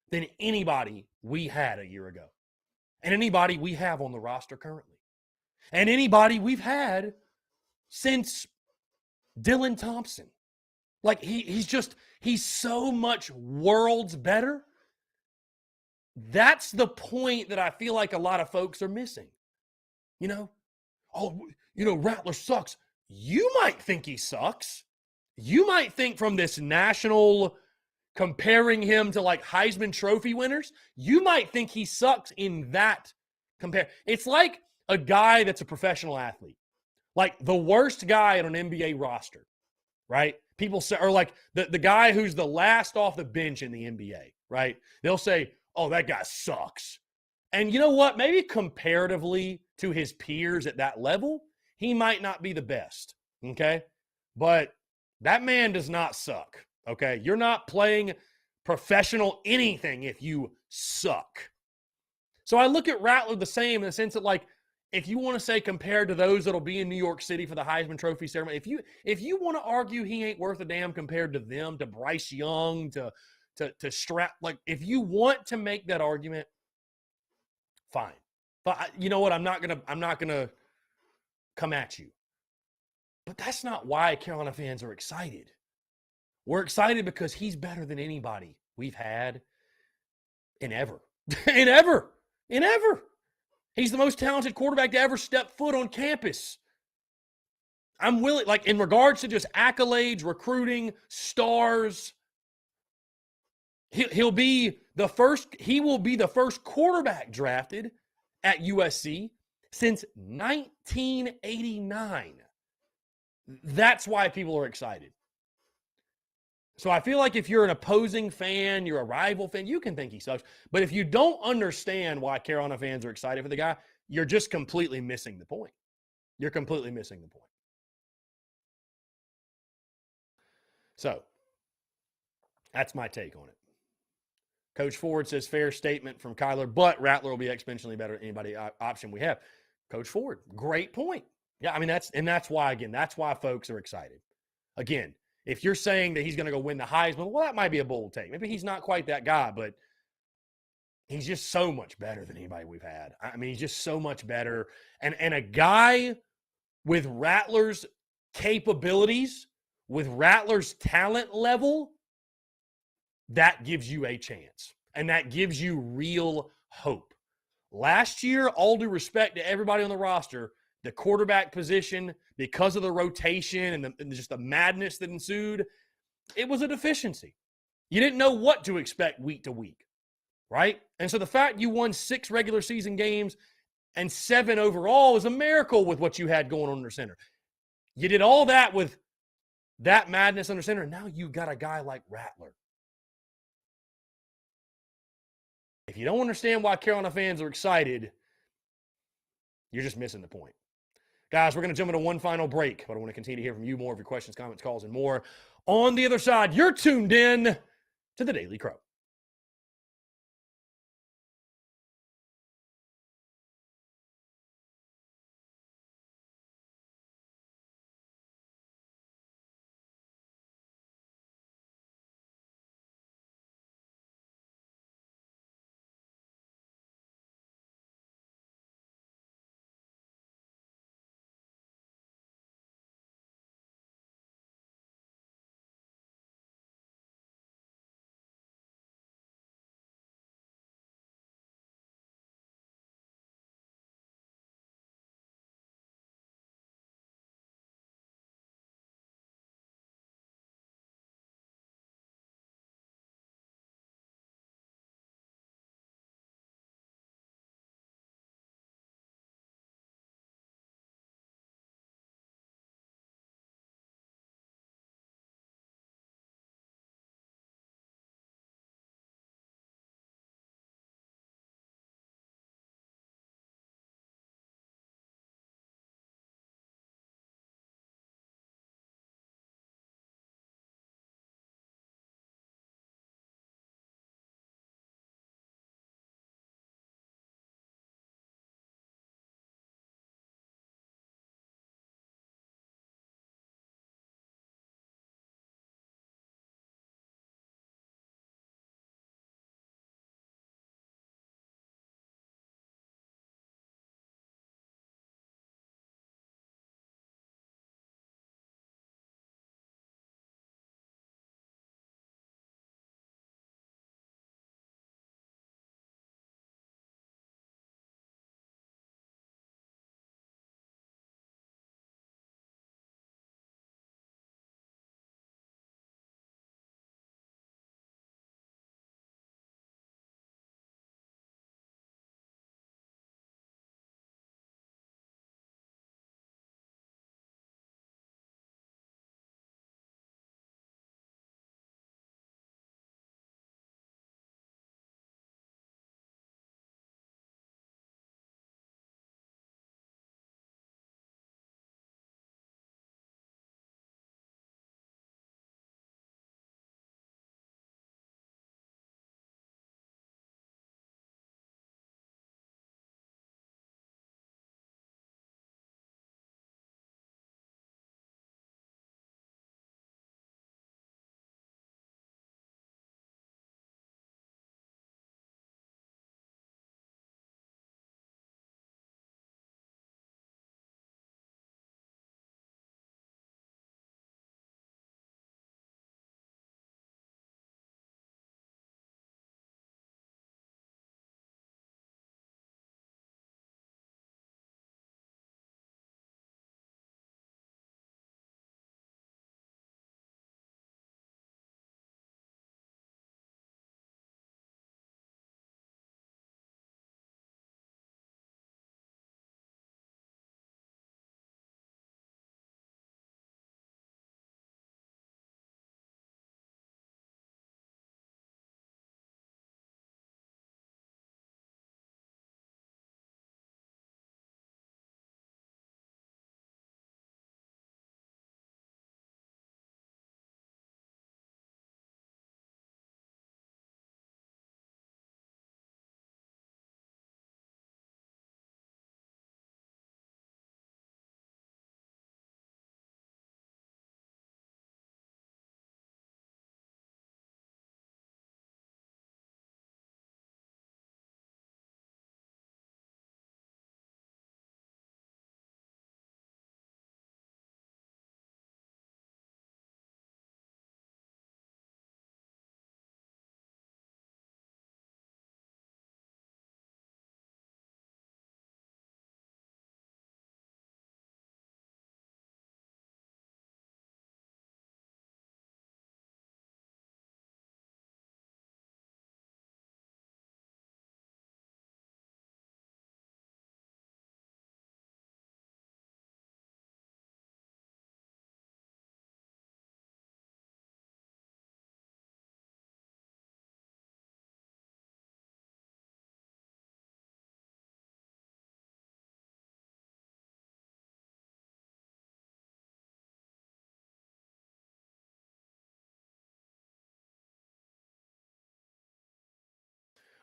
than anybody we had a year ago, and anybody we have on the roster currently, and anybody we've had since Dylan Thompson. Like, he's so much worlds better. That's the point that I feel like a lot of folks are missing. Rattler sucks. You might think he sucks. You might think from this national comparing him to like Heisman Trophy winners, you might think he sucks in that compare. It's like a guy that's a professional athlete. Like the worst guy on an NBA roster, right? People say, or like the guy who's the last off the bench in the NBA, right? They'll say, oh, that guy sucks. And you know what? Maybe comparatively to his peers at that level, he might not be the best, okay? But that man does not suck, okay? You're not playing professional anything if you suck. So I look at Rattler the same in the sense that, like, if you want to say compared to those that'll be in New York City for the Heisman Trophy ceremony, if you want to argue he ain't worth a damn compared to them, to Bryce Young, to Strap, like if you want to make that argument, fine. But you know what? I'm not gonna come at you. But that's not why Carolina fans are excited. We're excited because he's better than anybody we've had in ever. in ever. He's the most talented quarterback to ever step foot on campus. I'm willing, like in regards to just accolades, recruiting, stars, he will be the first quarterback drafted at USC since 1989. That's why people are excited. So I feel like if you're an opposing fan, you're a rival fan, you can think he sucks. But if you don't understand why Carolina fans are excited for the guy, you're just completely missing the point. You're completely missing the point. So that's my take on it. Coach Ford says fair statement from Kyler, but Rattler will be exponentially better than anybody option we have. Coach Ford, great point. Yeah, I mean, that's why folks are excited. Again, if you're saying that he's going to go win the Heisman, well, that might be a bold take. Maybe he's not quite that guy, but he's just so much better than anybody we've had. I mean, he's just so much better. And a guy with Rattler's capabilities, with Rattler's talent level, that gives you a chance. And that gives you real hope. Last year, all due respect to everybody on the roster, the quarterback position, because of the rotation and just the madness that ensued, it was a deficiency. You didn't know what to expect week to week, right? And so the fact you won 6 regular season games and 7 overall is a miracle with what you had going on under center. You did all that with that madness under center, and now you've got a guy like Rattler. If you don't understand why Carolina fans are excited, you're just missing the point. Guys, we're going to jump into one final break, but I want to continue to hear from you more of your questions, comments, calls, and more. On the other side, you're tuned in to the Daily Crow.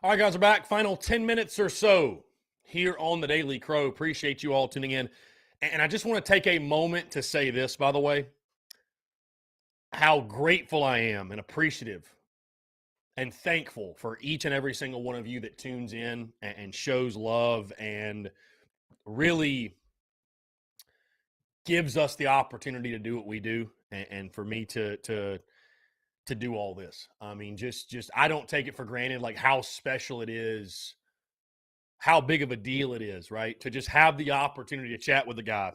All right, guys, we're back. Final 10 minutes or so here on the Daily Crow. Appreciate you all tuning in. And I just want to take a moment to say this, by the way, how grateful I am and appreciative and thankful for each and every single one of you that tunes in and shows love and really gives us the opportunity to do what we do and for me to do all this. I mean, just I don't take it for granted, like how special it is, how big of a deal it is, right? To just have the opportunity to chat with a guy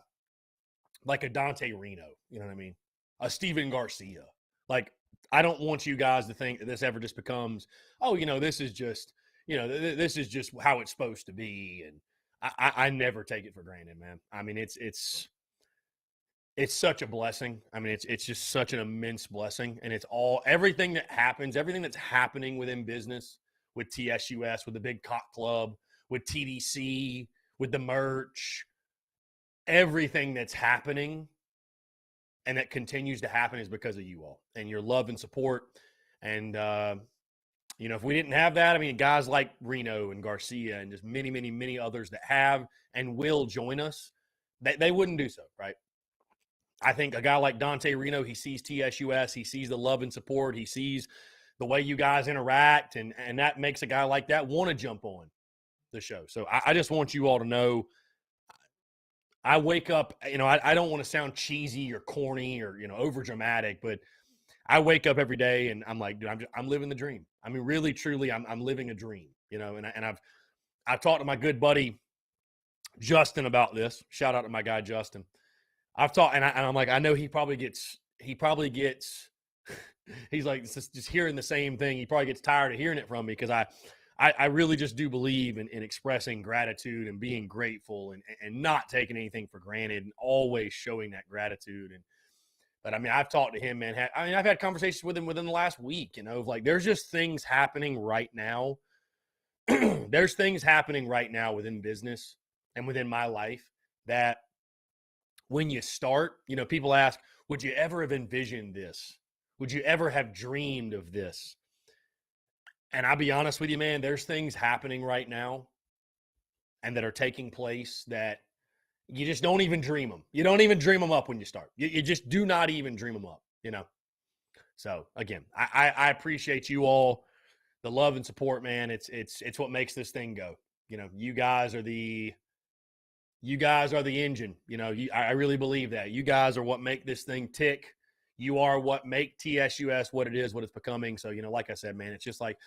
like a Dante Reno, you know what I mean? A Steven Garcia. Like, I don't want you guys to think that this ever just becomes, oh, this is just, this is just how it's supposed to be. And I never take it for granted, man. I mean, it's such a blessing. I mean, it's just such an immense blessing. And it's everything that happens, everything that's happening within business, with TSUS, with the Big Cock Club, with TDC, with the merch, everything that's happening and that continues to happen is because of you all and your love and support. And, if we didn't have that, I mean, guys like Reno and Garcia and just many, many, many others that have and will join us, they wouldn't do so, right? I think a guy like Dante Reno, he sees TSUS, he sees the love and support, he sees the way you guys interact, and that makes a guy like that want to jump on the show. So I just want you all to know, I wake up, I don't want to sound cheesy or corny or, over dramatic, but I wake up every day and I'm like, dude, I'm living the dream. I mean, really, truly, I'm living a dream, and I've talked to my good buddy Justin about this. Shout out to my guy Justin. I've talked, and I'm like, I know he probably gets, he's like, just hearing the same thing. He probably gets tired of hearing it from me because I really just do believe in expressing gratitude and being grateful and not taking anything for granted and always showing that gratitude. But I mean, I've talked to him, man. I've had conversations with him within the last week, of like, there's just things happening right now. There's things happening right now within business and within my life that when you start, people ask, would you ever have envisioned this? Would you ever have dreamed of this? And I'll be honest with you, man, there's things happening right now and that are taking place that you just don't even dream them. You don't even dream them up when you start. You just do not even dream them up, So again, I appreciate you all, the love and support, man. It's what makes this thing go. You guys are the engine. I really believe that. You guys are what make this thing tick. You are what make TSUS what it is, what it's becoming. So, like I said, man, it's just like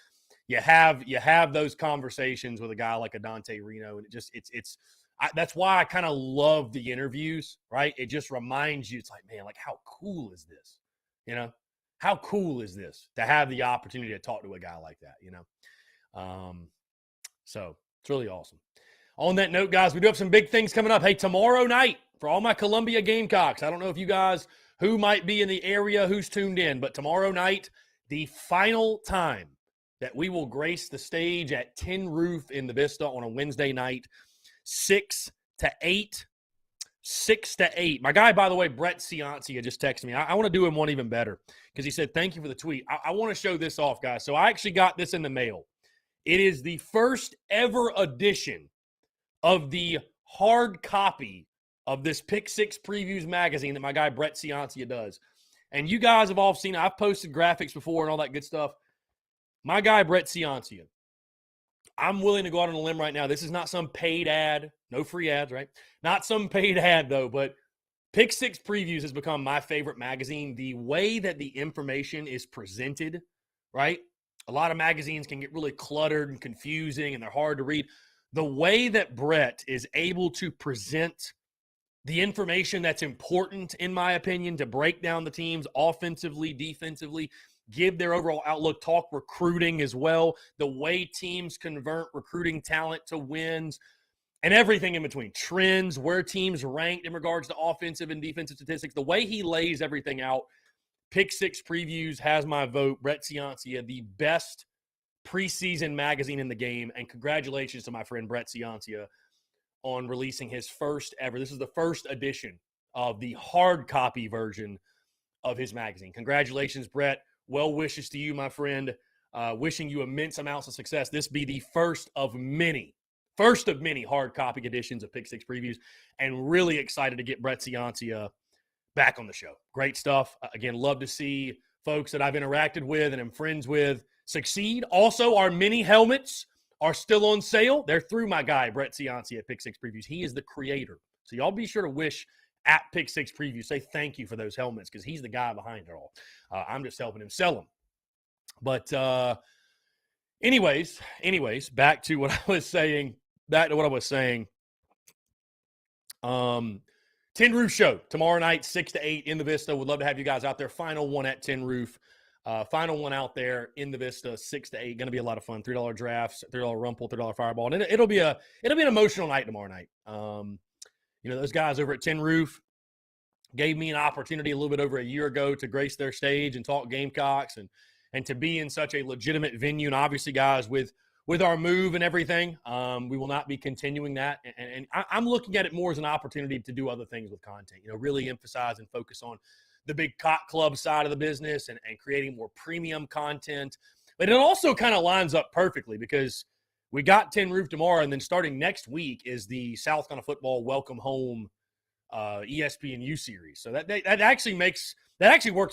you have those conversations with a guy like a Dante Reno, and that's why I kind of love the interviews, right? It just reminds you, it's like, man, like, how cool is this? How cool is this to have the opportunity to talk to a guy like that, So it's really awesome. On that note, guys, we do have some big things coming up. Hey, tomorrow night, for all my Columbia Gamecocks, I don't know if you guys who might be in the area, who's tuned in, but tomorrow night, the final time that we will grace the stage at Tin Roof in the Vista on a Wednesday night, 6 to 8. 6 to 8. My guy, by the way, Brett Ciancia just texted me. I want to do him one even better because he said, thank you for the tweet. I want to show this off, guys. So I actually got this in the mail. It is the first ever edition of the hard copy of this Pick Six Previews magazine that my guy Brett Ciancia does. And you guys have all seen it. I've posted graphics before and all that good stuff. My guy Brett Ciancia, I'm willing to go out on a limb right now. This is not some paid ad. No free ads, right? Not some paid ad, though. But Pick Six Previews has become my favorite magazine. The way that the information is presented, right? A lot of magazines can get really cluttered and confusing, and they're hard to read. The way that Brett is able to present the information that's important, in my opinion, to break down the teams offensively, defensively, give their overall outlook, talk recruiting as well, the way teams convert recruiting talent to wins, and everything in between. Trends, where teams ranked in regards to offensive and defensive statistics. The way he lays everything out, Pick Six Previews has my vote. Brett Ciancia, the best preseason magazine in the game, and congratulations to my friend Brett Ciancia on releasing his first ever. This is the first edition of the hard copy version of his magazine. Congratulations, Brett. Well wishes to you, my friend. Wishing you immense amounts of success. This be the first of many hard copy editions of Pick Six Previews, and really excited to get Brett Ciancia back on the show. Great stuff. Again, love to see folks that I've interacted with and am friends with succeed. Also, our mini helmets are still on sale. They're through my guy, Brett Ciancia at Pick Six Previews. He is the creator. So y'all be sure to wish at Pick Six Previews, say thank you for those helmets, because he's the guy behind it all. I'm just helping him sell them. But anyways, back to what I was saying. Tin Roof Show tomorrow night, 6 to 8 in the Vista. Would love to have you guys out there. Final one at Tin Roof. Final one out there in the Vista, 6 to 8. Going to be a lot of fun. $3 drafts, $3 Rumple, $3 Fireball, and it'll be an emotional night tomorrow night. Those guys over at Tin Roof gave me an opportunity a little bit over a year ago to grace their stage and talk Gamecocks and to be in such a legitimate venue. And obviously, guys, with our move and everything, we will not be continuing that. And I'm looking at it more as an opportunity to do other things with content, really emphasize and focus on the Big Cock Club side of the business and creating more premium content. But it also kind of lines up perfectly because we got Tin Roof tomorrow, and then starting next week is the South Carolina Football Welcome Home ESPNU series. So that actually works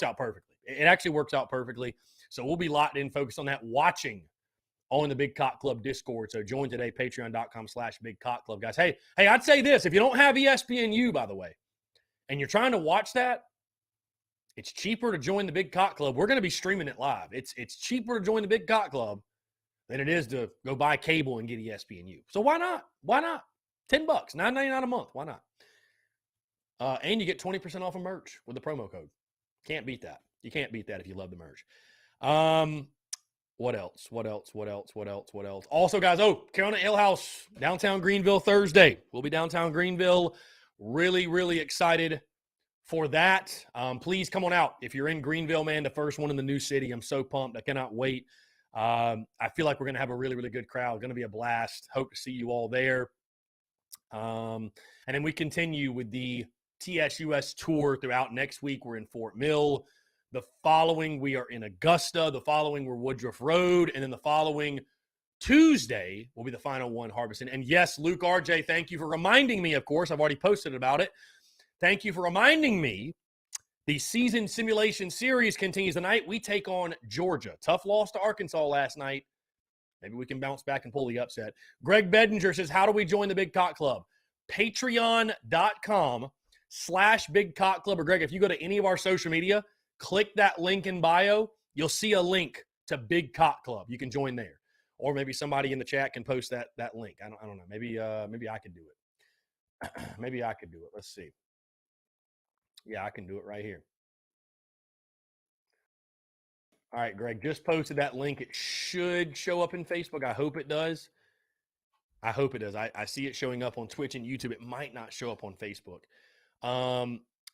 out perfectly. It actually works out perfectly. So we'll be locked in, focused on that, watching on the Big Cock Club Discord. So join today, patreon.com/Big Cock Club, guys. Hey, I'd say this. If you don't have ESPNU, by the way, and you're trying to watch that, it's cheaper to join the Big Cock Club. We're going to be streaming it live. It's cheaper to join the Big Cock Club than it is to go buy cable and get ESPNU. So why not? Why not? $10, $9.99 a month. Why not? And you get 20% off of merch with the promo code. Can't beat that. You can't beat that if you love the merch. What else? Also, guys, Carolina Ale House, downtown Greenville Thursday. We'll be downtown Greenville. Really, really excited for that. Please come on out. If you're in Greenville, man, the first one in the new city. I'm so pumped. I cannot wait. I feel like we're going to have a really, really good crowd. Going to be a blast. Hope to see you all there. And then we continue with the TSUS tour throughout next week. We're in Fort Mill. The following, we are in Augusta. The following, we're Woodruff Road. And then the following Tuesday will be the final one, Harbison. And yes, Luke RJ, thank you for reminding me, of course. I've already posted about it. Thank you for reminding me. The season simulation series continues tonight. We take on Georgia. Tough loss to Arkansas last night. Maybe we can bounce back and pull the upset. Greg Bedinger says, how do we join the Big Cock Club? Patreon.com/Big Cock Club. Or Greg, if you go to any of our social media, click that link in bio. You'll see a link to Big Cock Club. You can join there. Or maybe somebody in the chat can post that link. I don't know. Maybe I could do it. Maybe I could do it. Let's see. Yeah, I can do it right here. All right, Greg, just posted that link. It should show up in Facebook. I hope it does. I see it showing up on Twitch and YouTube. It might not show up on Facebook.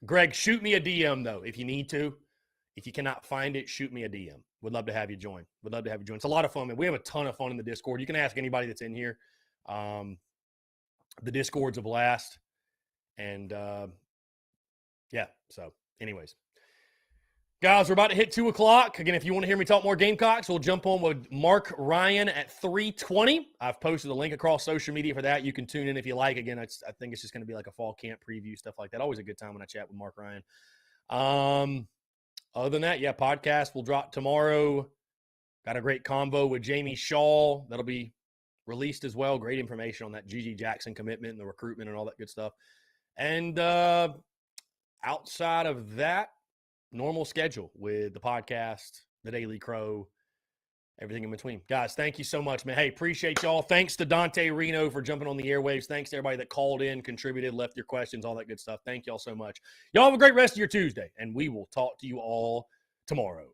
Greg, shoot me a DM, though, if you need to. If you cannot find it, shoot me a DM. Would love to have you join. It's a lot of fun, man. We have a ton of fun in the Discord. You can ask anybody that's in here. The Discord's a blast. And, yeah, so anyways. Guys, we're about to hit 2 o'clock. Again, if you want to hear me talk more Gamecocks, we'll jump on with Mark Ryan at 3:20. I've posted a link across social media for that. You can tune in if you like. Again, I think it's just going to be like a fall camp preview, stuff like that. Always a good time when I chat with Mark Ryan. Other than that, yeah, podcast will drop tomorrow. Got a great convo with Jamie Shaw. That'll be released as well. Great information on that Gigi Jackson commitment and the recruitment and all that good stuff. And outside of that, normal schedule with the podcast, the Daily Crow, everything in between. Guys, thank you so much, man. Hey, appreciate y'all. Thanks to Dante Reno for jumping on the airwaves. Thanks to everybody that called in, contributed, left your questions, all that good stuff. Thank y'all so much. Y'all have a great rest of your Tuesday, and we will talk to you all tomorrow.